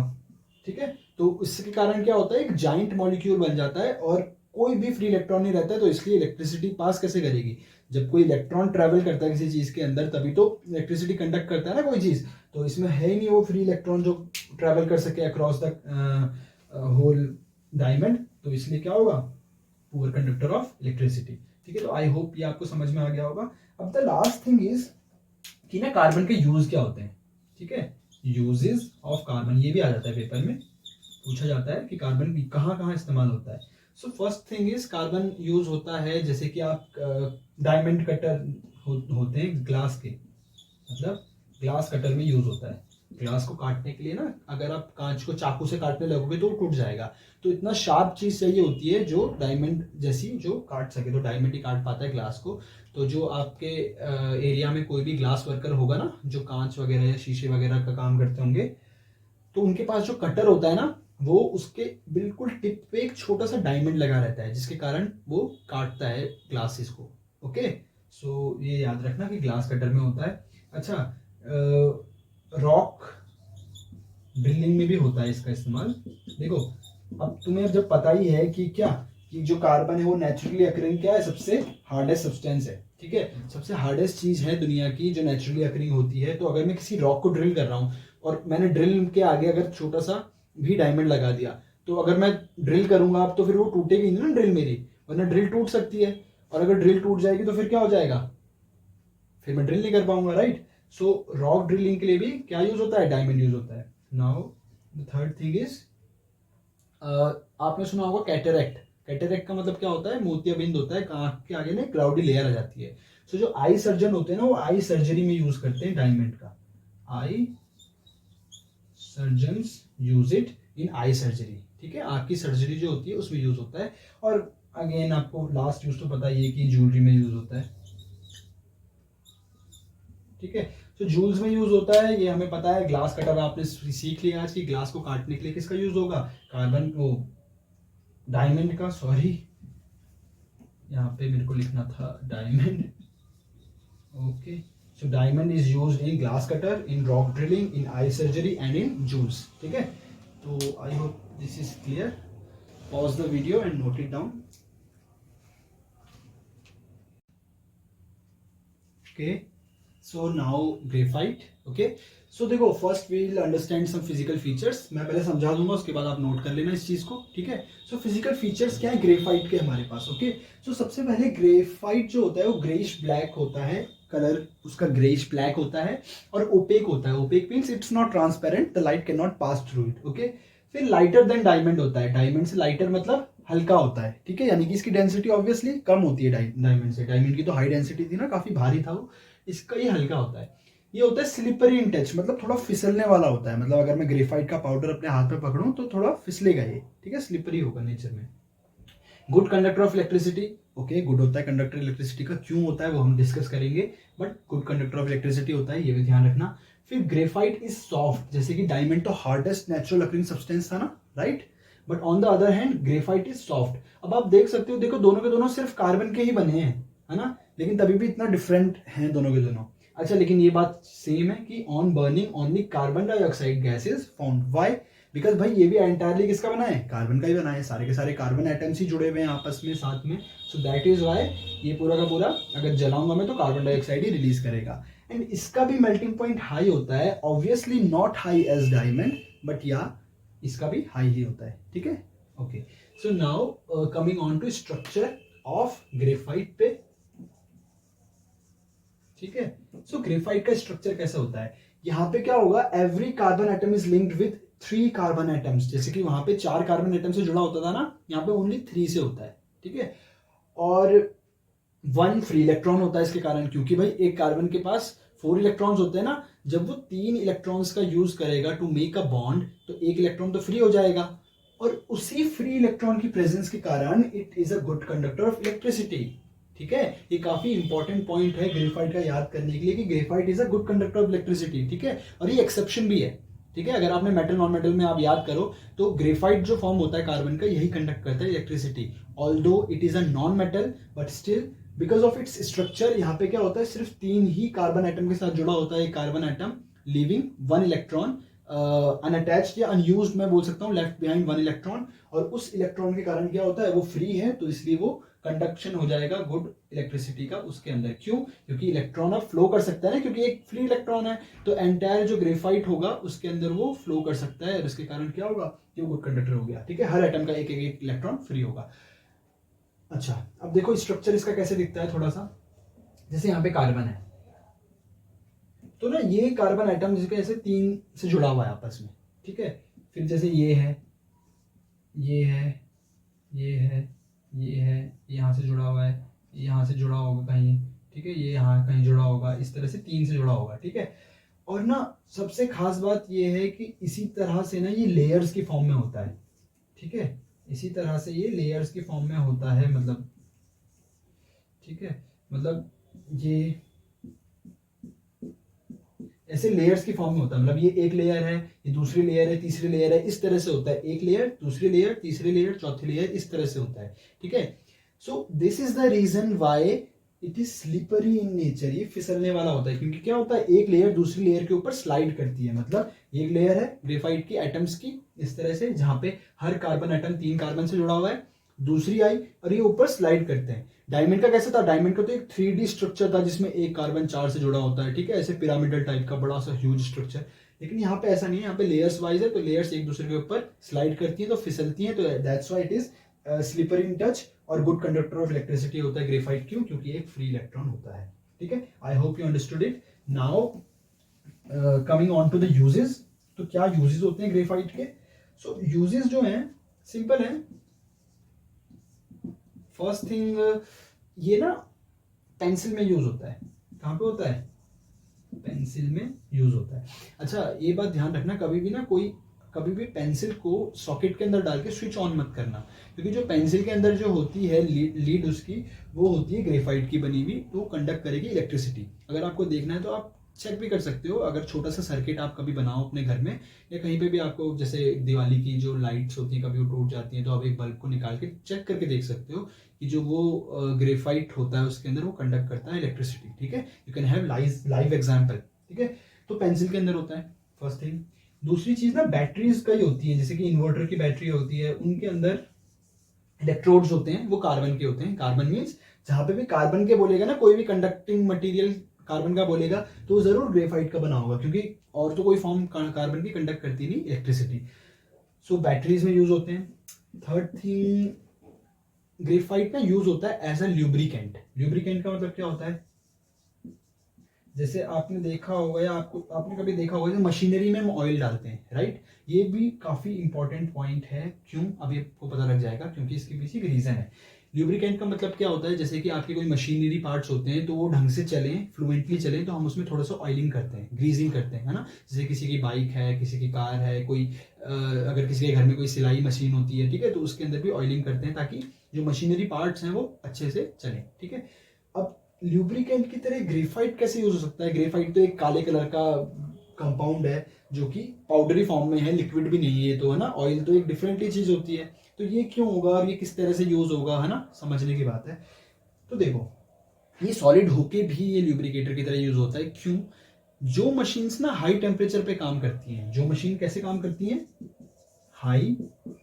ठीक है, तो इसके कारण क्या होता है, एक जाइंट मॉलिक्यूल बन जाता है और कोई भी फ्री इलेक्ट्रॉन नहीं रहता है। तो इसलिए इलेक्ट्रिसिटी पास कैसे करेगी? जब कोई इलेक्ट्रॉन ट्रेवल करता है किसी चीज के अंदर तभी तो इलेक्ट्रिसिटी कंडक्ट करता है ना कोई चीज। तो इसमें है ही नहीं वो फ्री इलेक्ट्रॉन जो ट्रेवल कर सके अक्रॉस द होल डायमंड। तो इसलिए क्या होगा? Poor conductor of electricity. ठीक है, तो आई होप ये आपको समझ में आ गया होगा। अब द लास्ट थिंग इज कि ना कार्बन के यूज क्या होते हैं। ठीक है, यूजेस ऑफ कार्बन, ये भी आ जाता है पेपर में, पूछा जाता है कि कार्बन कहाँ कहाँ इस्तेमाल होता है। So first thing is carbon use होता है जैसे कि आप डायमंड कटर होते हैं ग्लास के, मतलब ग्लास कटर में यूज होता है ग्लास को काटने के लिए ना। अगर आप कांच को चाकू से काटने लगोगे तो टूट जाएगा, तो इतना शार्प चीज चाहिए होती है जो डायमंड जैसी जो काट सके। तो डायमंड ही काट पाता है ग्लास को। तो जो आपके एरिया में कोई भी ग्लास वर्कर होगा ना, जो कांच वगैरह या शीशे वगैरह का काम करते होंगे, तो उनके पास जो कटर होता है ना, वो उसके बिल्कुल टिप पे एक छोटा सा डायमंड लगा रहता है, जिसके कारण वो काटता है ग्लासेस को। ओके, सो ये याद रखना कि ग्लास कटर में होता है। अच्छा, रॉक ड्रिलिंग में भी होता है इसका इस्तेमाल। देखो, अब तुम्हें जब पता ही है कि क्या, कि जो कार्बन है वो नेचुरली अकरिंग क्या है, सबसे हार्डेस्ट सब्सटेंस है। ठीक है, सबसे हार्डेस्ट चीज है दुनिया की जो नेचुरली अकरिंग होती है। तो अगर मैं किसी रॉक को ड्रिल कर रहा हूँ और मैंने ड्रिल के आगे अगर छोटा सा भी डायमंड लगा दिया, तो अगर मैं ड्रिल करूंगा अब तो फिर वो टूटेगी नहीं ना ड्रिल मेरी, वरना ड्रिल टूट सकती है, और अगर ड्रिल टूट जाएगी तो फिर क्या हो जाएगा, फिर मैं ड्रिल नहीं कर पाऊंगा, राइट। सो रॉक ड्रिलिंग के लिए भी क्या यूज होता है, डायमंड यूज होता है। Now the third thing is, आपने सुना होगा कैटरेक्ट। कैटरेक्ट का मतलब क्या होता है, मोतियाबिंद होता है, आंख के आगे ना क्लाउडी लेयर आ जाती है। सो जो आई सर्जन होते हैं ना वो आई सर्जरी में यूज करते हैं डायमंड का, eye surgeons use it in eye surgery, ठीक है, आंख की सर्जरी जो होती है उसमें यूज होता है। और अगेन आपको लास्ट यूज तो पता ही है कि ज्वेलरी में यूज होता है, ठीक है। तो जूल्स में यूज होता है, ये हमें पता है। ग्लास कटर आपने सीख लिया आज कि ग्लास को काटने के लिए किसका यूज होगा, कार्बन, वो डायमंड का, सॉरी यहाँ पे मेरे को लिखना था diamond, okay. So diamond is used in glass cutter, in rock drilling, in eye surgery and in jewels, ठीक है। तो I hope this is clear. Pause the video and note it down, okay. So now graphite, okay. So देखो first we will understand some physical features, मैं पहले समझा दूंगा उसके बाद आप नोट कर लेना इस चीज को, ठीक है। सो फिजिकल फीचर्स क्या है ग्रेफाइट के हमारे पास, ओके। सो सबसे पहले ग्रेफाइट जो होता है वो ग्रेइश ब्लैक होता है, कलर उसका ग्रेइश ब्लैक होता है, और ओपेक होता है। Opaque means it's not transparent, the light can not pass through it, okay. फिर लाइटर देन डायमंड होता है, डायमंड से लाइटर मतलब हल्का होता है, ठीक है, यानी कि इसकी डेंसिटी ऑब्वियसली कम होती है डायमंड से। डायमंड की तो हाई डेंसिटी थी ना, काफी भारी था वो, इसका ये हल्का होता है। ये होता है स्लिपरी इन टच, मतलब थोड़ा फिसलने वाला होता है, मतलब अगर मैं ग्रेफाइट का पाउडर अपने हाथ में पकड़ूं तो थोड़ा फिसलेगा ये, ठीक है, स्लिपरी होगा नेचर में। Good conductor of electricity, okay, good होता है कंडक्टर इलेक्ट्रिसिटी का, क्यों होता है वो हम डिस्कस करेंगे, but good conductor of electricity होता है, ये भी ध्यान रखना। फिर ग्रेफाइट इज सॉफ्ट, जैसे कि डायमंड तो हार्डेस्ट नेचुरल अकरिंग सब्सटेंस था ना, right, but on the other hand graphite is soft. अब आप देख सकते हो, देखो दोनों के दोनों सिर्फ कार्बन के ही बने हैं, है ना, लेकिन तभी भी इतना डिफरेंट हैं दोनों के दोनों। अच्छा, लेकिन ये बात सेम है कि on burning only carbon dioxide gas is found, why, because भाई ये भी एंटायरली किसका बना है, कार्बन का ही बना है, सारे के सारे कार्बन एटम्स ही जुड़े हुए हैं आपस में साथ में। सो दैट इज व्हाई ये पूरा का पूरा अगर जलाऊंगा मैं तो कार्बन डाइऑक्साइड ही रिलीज करेगा। एंड इसका भी मेल्टिंग पॉइंट हाई होता है, obviously not high as diamond, but या इसका भी हाई ही होता है, ठीक है, okay. So now coming on to structure of graphite पे, ठीक है। सो ग्रेफाइट का स्ट्रक्चर कैसा होता है, यहाँ पे क्या होगा, every carbon atom is linked with 3 carbon atoms, जैसे कि वहां पे 4 कार्बन एटम से जुड़ा होता था ना, यहाँ पे ओनली 3 से होता है, ठीक है। और 1 फ्री इलेक्ट्रॉन होता है इसके कारण, क्योंकि भाई एक कार्बन के पास 4 इलेक्ट्रॉन्स होते हैं ना, जब वो 3 इलेक्ट्रॉन्स का यूज करेगा टू मेक अ बॉन्ड तो 1 इलेक्ट्रॉन तो फ्री हो जाएगा, और उसी फ्री इलेक्ट्रॉन की प्रेजेंस के कारण it is a good conductor of electricity, ठीक है। ये काफी इंपॉर्टेंट पॉइंट है ग्रेफाइट का याद करने के लिए कि graphite is a good conductor of electricity, ठीक है, और ये एक्सेप्शन भी है, ठीक है। अगर आपने मेटल नॉन मेटल में आप याद करो तो ग्रेफाइट जो फॉर्म होता है कार्बन का, यही कंडक्ट करता है electricity, although it is a non metal, but still because of its structure यहाँ पे क्या होता है, सिर्फ 3 ही कार्बन एटम के साथ जुड़ा होता है एक carbon atom, living 1 electron, unattached या अनयूज्ड मैं बोल सकता हूँ, लेफ्ट बिहाइंड 1 इलेक्ट्रॉन, और उस इलेक्ट्रॉन के कारण क्या होता है, वो फ्री है, तो इसलिए वो कंडक्शन हो जाएगा गुड इलेक्ट्रिसिटी का उसके अंदर। क्यों, क्योंकि इलेक्ट्रॉन अब फ्लो कर सकता है ना, क्योंकि एक फ्री इलेक्ट्रॉन है, तो एंटायर जो ग्रेफाइट होगा उसके अंदर वो फ्लो कर सकता है, और इसके कारण क्या होगा कि वो गुड कंडक्टर हो गया, ठीक है, हर एटम का एक एक इलेक्ट्रॉन फ्री होगा। अच्छा, अब देखो स्ट्रक्चर इसका कैसे दिखता है थोड़ा सा, जैसे यहाँ पे कार्बन है, तो ना ये कार्बन एटम जिसके ऐसे 3 से जुड़ा हुआ है आपस में, ठीक है। फिर जैसे ये है, ये है, ये है, ये है, यहाँ से जुड़ा हुआ है, यहाँ से जुड़ा होगा कहीं, ठीक है, ये यहाँ कहीं जुड़ा होगा, इस तरह से 3 से जुड़ा होगा, ठीक है। और ना सबसे खास बात ये है कि इसी तरह से ना ये लेयर्स की फॉर्म में होता है, ठीक है, इसी तरह से ये लेयर्स की फॉर्म में होता है, मतलब ठीक है, मतलब ये ऐसे लेयर्स की फॉर्म में होता है, मतलब ये एक लेयर है, ये दूसरी लेयर है, तीसरी लेयर है, इस तरह से होता है, एक लेयर, दूसरी लेयर, तीसरी लेयर, चौथी लेयर, इस तरह से होता है, ठीक है। So this is the reason why it is slippery in nature, ये फिसलने वाला होता है, क्योंकि क्या होता है, एक लेयर दूसरी लेयर के ऊपर स्लाइड करती है, मतलब एक लेयर है ग्रेफाइट की एटम्स की इस तरह से, जहां पे हर कार्बन एटम 3 कार्बन से जुड़ा हुआ है, दूसरी आई और ये ऊपर स्लाइड करते हैं। डायमंड का कैसा था, डायमंड का तो एक 3D स्ट्रक्चर था जिसमें एक कार्बन 4 से जुड़ा होता है, ठीक है, ऐसे पिरामिडल टाइप का बड़ा सा ह्यूज स्ट्रक्चर। लेकिन यहाँ पे ऐसा नहीं है, यहाँ पे लेयर्स वाइज है, तो लेयर्स एक दूसरे के ऊपर स्लाइड करती है तो फिसलती है, तो that's why it is slipper in touch और गुड कंडक्टर ऑफ इलेक्ट्रिसिटी होता है ग्रेफाइट। क्यों? क्योंकि एक फ्री इलेक्ट्रॉन होता है, ठीक है। I hope you understood it. Now coming on to the uses, तो क्या यूजेस होते हैं ग्रेफाइट के? सो यूजेस जो हैं सिंपल हैं। फर्स्ट थिंग, ये ना पेंसिल में यूज होता है। कहाँ पे होता है? पेंसिल में यूज होता है। अच्छा, ये बात ध्यान रखना, कभी भी पेंसिल को सॉकेट के अंदर डाल के स्विच ऑन मत करना, क्योंकि जो पेंसिल के अंदर जो होती है लीड उसकी, वो होती है ग्रेफाइट की बनी हुई, तो कंडक्ट करेगी इलेक्ट्रिसिटी। अगर आपको देखना है तो आप चेक भी कर सकते हो, अगर छोटा सा सर्किट आप कभी बनाओ अपने घर में या कहीं पे भी, आपको जैसे दिवाली की जो लाइट्स होती हैं कभी वो टूट जाती हैं, तो आप एक बल्ब को निकाल के चेक करके देख सकते हो कि जो वो ग्रेफाइट होता है उसके अंदर वो कंडक्ट करता है इलेक्ट्रिसिटी, ठीक है। You can have live example, ठीक है। तो पेंसिल के अंदर होता है, फर्स्ट थिंग। दूसरी चीज ना बैटरीज का ही होती है, जैसे कि इन्वर्टर की बैटरी होती है, उनके अंदर इलेक्ट्रोड्स होते हैं, वो कार्बन के होते हैं। कार्बन मीन्स जहां पे भी कार्बन के बोलेगा ना, कोई भी कंडक्टिंग मटेरियल कार्बन का बोलेगा तो वो जरूर ग्रेफाइट का बना होगा, क्योंकि और तो कोई फॉर्म कार्बन की कंडक्ट करती नहीं इलेक्ट्रिसिटी। सो बैटरीज में यूज होते हैं। थर्ड थिंग, ग्रेफाइट ना यूज होता है एज अ ल्यूब्रिकेंट। ल्यूब्रिकेंट का मतलब क्या होता है? जैसे आपने देखा होगा या आपने कभी देखा होगा कि मशीनरी में हम ऑयल डालते हैं, राइट। ये भी काफी इंपॉर्टेंट पॉइंट है। क्यों? अभी आपको पता लग जाएगा, क्योंकि इसके पीछे एक रीजन है। ल्यूब्रिकेंट का मतलब क्या होता है? जैसे कि आपके कोई मशीनरी पार्ट्स होते हैं तो वो ढंग से चलें, फ्लुएंटली चलें, तो हम उसमें थोड़ा सा ऑयलिंग करते हैं, ग्रीजिंग करते हैं, है ना। जैसे किसी की बाइक है, किसी की कार है, कोई अगर किसी के घर में कोई सिलाई मशीन होती है, ठीक है, तो उसके अंदर भी ऑयलिंग करते हैं ताकि जो मशीनरी पार्ट्स हैं वो अच्छे से चलें, ठीक है। अब ल्यूब्रिकेंट की तरह ग्रेफाइट कैसे यूज हो सकता है? ग्रेफाइट तो एक काले कलर का कंपाउंड है जो कि पाउडरी फॉर्म में है, लिक्विड भी नहीं है ये तो, है ना। ऑयल तो एक डिफरेंट ही चीज होती है, तो ये क्यों होगा और ये किस तरह से यूज होगा, है ना, समझने की बात है। तो देखो, ये सॉलिड होके भी ये ल्यूब्रिकेटर की तरह यूज होता है। क्यों? जो मशीन्स ना हाई टेम्परेचर पे काम करती हैं, जो मशीन कैसे काम करती हैं? हाई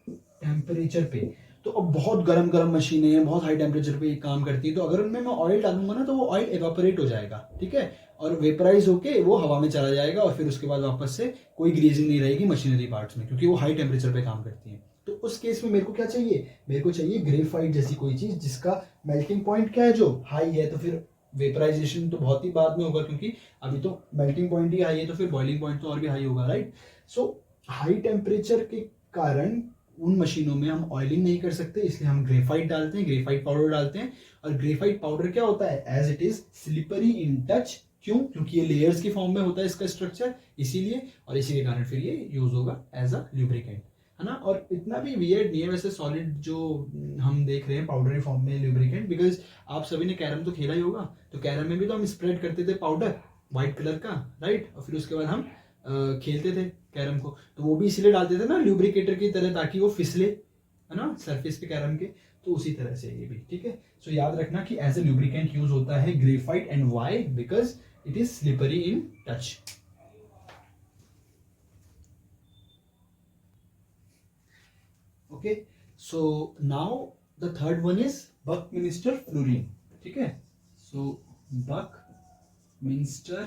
टेम्परेचर पे। तो अब बहुत गरम गरम मशीनें हैं, बहुत हाई टेम्परेचर पे काम करती है, तो अगर उनमें मैं ऑयल डालूंगा ना तो वो ऑयल एवापोरेट हो जाएगा, ठीक है, और वेपराइज होके वो हवा में चला जाएगा, और फिर उसके बाद वापस से कोई ग्रीजिंग नहीं रहेगी मशीनरी पार्ट्स में, क्योंकि वो हाई टेम्परेचर पे काम करती है। तो उस केस में मेरे को क्या चाहिए? मेरे को चाहिए ग्रेफाइट जैसी कोई चीज जिसका मेल्टिंग पॉइंट क्या है, जो हाई है, तो फिर वेपराइजेशन तो बहुत ही बाद में होगा, क्योंकि अभी तो मेल्टिंग पॉइंट ही हाई है, तो फिर बॉइलिंग पॉइंट तो और भी हाई होगा, राइट। सो हाई टेम्परेचर के कारण उन मशीनों में हम ऑयलिंग नहीं कर सकते, इसलिए हम ग्रेफाइट डालते हैं, ग्रेफाइट पाउडर डालते हैं। और ग्रेफाइट पाउडर क्या होता है? As it is slippery in touch. क्यों? क्योंकि ये लेयर्स की फॉर्म में होता है इसका स्ट्रक्चर, इसीलिए, और इसी के कारण फिर ये यूज होगा एज अ ल्यूब्रिकेंट, है ना। और इतना भी वियर्ड नहीं है वैसे सॉलिड जो हम देख रहे हैं पाउडरी फॉर्म में ल्यूब्रिकेंट, बिकॉज आप सभी ने कैरम तो खेला ही होगा, तो कैरम में भी तो हम स्प्रेड करते थे पाउडर व्हाइट कलर का, राइट, और फिर उसके बाद हम खेलते थे कैरम को, तो वो भी इसीलिए डालते थे ना ल्यूब्रिकेटर की तरह, ताकि वो फिसले, है ना, सरफेस पे कैरम के। तो उसी तरह से ये भी, ठीक है। सो याद रखना कि एज ए ल्यूब्रिकेंट यूज होता है graphite, and why? Because it is slippery in touch. Okay, so now the third one is buckminster fullerene, ठीक है। सो बकमिंस्टर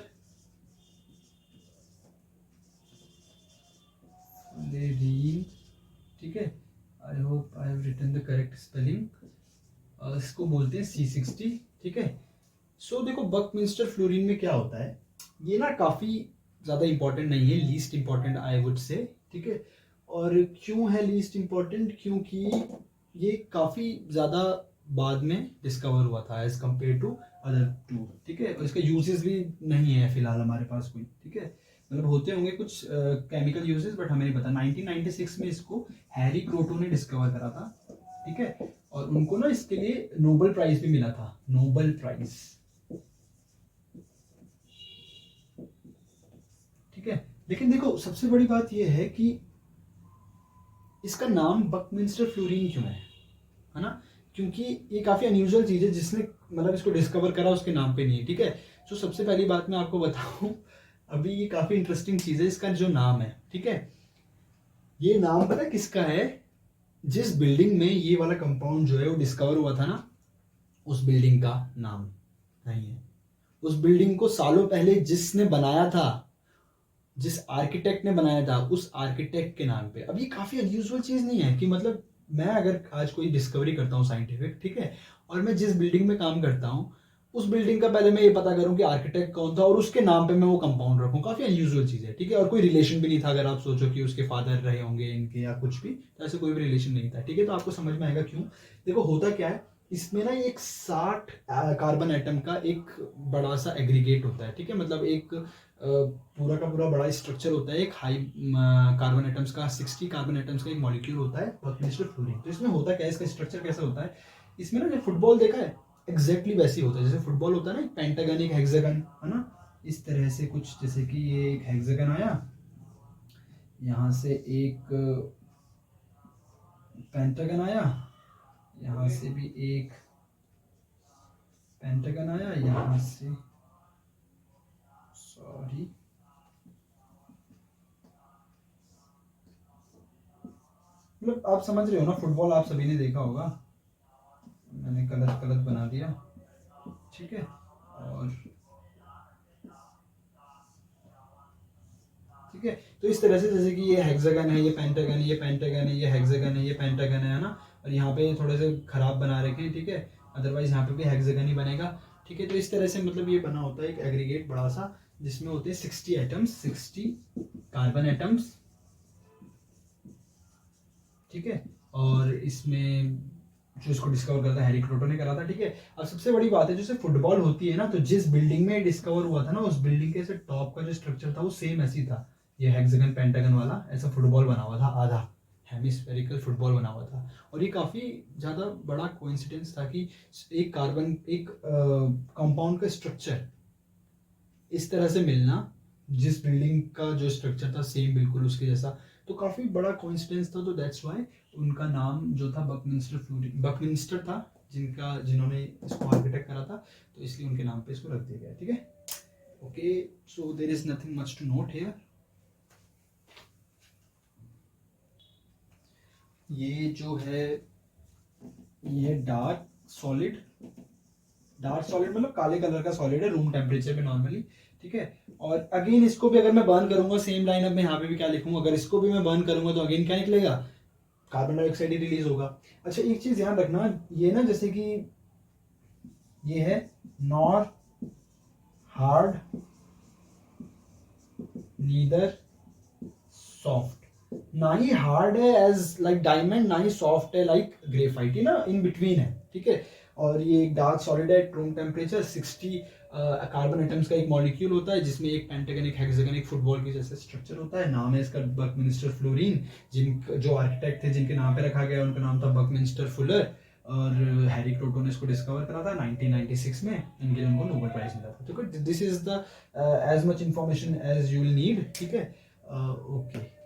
फ्लोरीन, ठीक है। I hope I have written the correct spelling. इसको बोलते हैं C60, ठीक है। सो देखो, बकमिंस्टर फ्लोरीन में क्या होता है, ये ना काफी ज्यादा इंपॉर्टेंट नहीं है, least important I would say, ठीक है। और क्यों है लीस्ट इंपॉर्टेंट? क्योंकि ये काफी ज्यादा बाद में डिस्कवर हुआ था as compare to other two, ठीक है। और इसका यूजेस भी नहीं है फिलहाल हमारे पास कोई, ठीक है, मतलब होते होंगे कुछ केमिकल यूजेस, बट हमें नहीं पता। 1996 में इसको हैरी क्रोटो ने डिस्कवर करा था, ठीक है, और उनको ना इसके लिए नोबेल प्राइज भी मिला था, नोबेल प्राइज, ठीक है। लेकिन देखो, सबसे बड़ी बात यह है कि इसका नाम बकमिंस्टर फ्लोरीन क्यों है ना, क्योंकि ये काफी अनयूजुअल चीज है, जिसने मतलब इसको डिस्कवर करा उसके नाम पे नहीं है, ठीक है। तो सबसे पहली बात मैं आपको बताऊं, अभी ये काफी इंटरेस्टिंग चीज है, इसका जो नाम है, ठीक है, ये नाम पता किसका है? जिस बिल्डिंग में ये वाला कंपाउंड जो है वो डिस्कवर हुआ था ना, उस बिल्डिंग का नाम नहीं है। उस बिल्डिंग को सालों पहले जिसने बनाया था, जिस आर्किटेक्ट ने बनाया था, उस आर्किटेक्ट के नाम पे। अब ये काफी अनयूजुअल चीज नहीं है कि मतलब मैं अगर आज कोई डिस्कवरी करता हूँ साइंटिफिक, ठीक है, और मैं जिस बिल्डिंग में काम करता हूँ उस बिल्डिंग का पहले मैं ये पता करूं कि आर्किटेक्ट कौन था और उसके नाम पे मैं वो कंपाउंड रखूं, काफी अनयूजुअल चीज है, ठीक है। और कोई रिलेशन भी नहीं था, अगर आप सोचो कि उसके फादर रहे होंगे इनके या कुछ भी, तो ऐसे कोई भी रिलेशन नहीं था, ठीक है। तो आपको समझ में आएगा क्यों। देखो होता क्या है, इसमें ना एक 60 कार्बन एटम का एक बड़ा सा एग्रीगेट होता है, ठीक है। मतलब एक पूरा का पूरा बड़ा स्ट्रक्चर होता है, एक हाई कार्बन एटम्स का 60 कार्बन एटम्स का एक मॉलिक्यूल होता है, बकमिस्टर फ्लोरीन। तो इसमें होता क्या है, इसका स्ट्रक्चर कैसा होता है, इसमें ना जो फुटबॉल देखा है एग्जैक्टली वैसे ही होता है, जैसे फुटबॉल होता है ना, एक पेंटागन एक हेक्सागन, है ना, इस तरह से कुछ। जैसे कि ये एक हेक्सागन आया, यहाँ से एक पेंटागन आया, यहाँ से भी एक पेंटागन आया, यहाँ से सॉरी मतलब आप समझ रहे हो ना, फुटबॉल आप सभी ने देखा होगा, मैंने गलत गलत बना दिया, ठीक है। और ठीक है, तो इस तरह से जैसे कि ये हेक्सागन है, ये पेंटागन है, ये पेंटागन है, ये हेक्सागन है, ये पेंटागन है ना, और यहाँ पे थोड़े से खराब बना रखे हैं, ठीक है, अदरवाइज यहाँ पे भी हेक्सागन ही बनेगा, ठीक है। तो इस तरह से मतलब ये बना होता है एक एग्रीगेट बड़ा सा, जिसमें होते हैं 60 एटम्स, 60 कार्बन एटम्स, ठीक है। और इसमें जो इसको डिस्कवर करा था हैरी क्रोटो ने करा था, ठीक है। अब सबसे बड़ी बात है, जैसे फुटबॉल होती है ना, तो जिस बिल्डिंग में डिस्कवर हुआ था ना, उस बिल्डिंग के टॉप का जो स्ट्रक्चर था वो सेम ऐसी था, ये हेक्सागन पेंटागन वाला ऐसा फुटबॉल बना हुआ था, आधा हेमिस्फेरिकल फुटबॉल बना हुआ था। और ये काफी ज्यादा बड़ा कोइंसिडेंस था कि एक कार्बन एक कंपाउंड का स्ट्रक्चर इस तरह से मिलना, जिस बिल्डिंग का जो स्ट्रक्चर था सेम बिल्कुल उसके जैसा, तो काफी बड़ा कोइंसिडेंस था। तो दैट्स व्हाई उनका नाम जो था बकमिंस्टर था, जिन्होंने इसको आर्किटेक्ट करा था, तो इसलिए उनके नाम पे इसको रख दिया गया, ठीक है। Okay, so there is nothing much to note here. ये जो है ये डार्क सॉलिड, डार्क सॉलिड मतलब काले कलर का सॉलिड है रूम टेम्परेचर पे नॉर्मली, ठीक है। और अगेन इसको भी अगर मैं बर्न करूंगा सेम लाइनअप में, यहाँ पे भी क्या लिखूंगा, अगर इसको भी मैं बर्न करूंगा तो अगेन क्या निकलेगा, कार्बन डाइऑक्साइड ही रिलीज होगा। अच्छा एक चीज ध्यान रखना, ये ना जैसे कि ये है नॉर हार्ड नीदर सॉफ्ट, ना ही हार्ड है एज लाइक डायमंड, ना ही सॉफ्ट है लाइक ग्रेफाइट, ही ना इन बिटवीन है, ठीक है। और ये एक डार्क सॉलिड है, रूम टेम्परेचर 60 कार्बन एटम्स का एक मॉलिक्यूल होता है, जिसमें एक पेंटागन एक हेक्सागन एक फुटबॉल की जैसे स्ट्रक्चर होता है। नाम है इसका बकमिंस्टर फ्लोरीन, जो आर्किटेक्ट थे जिनके नाम पे रखा गया उनका नाम था बकमिंस्टर फुलर, और हैरी क्रोटो ने इसको डिस्कवर करा था 1996 में, इनके लिए उनको नोबेल प्राइज मिला था। तो this is the as much information as you will need, ठीक है। ओके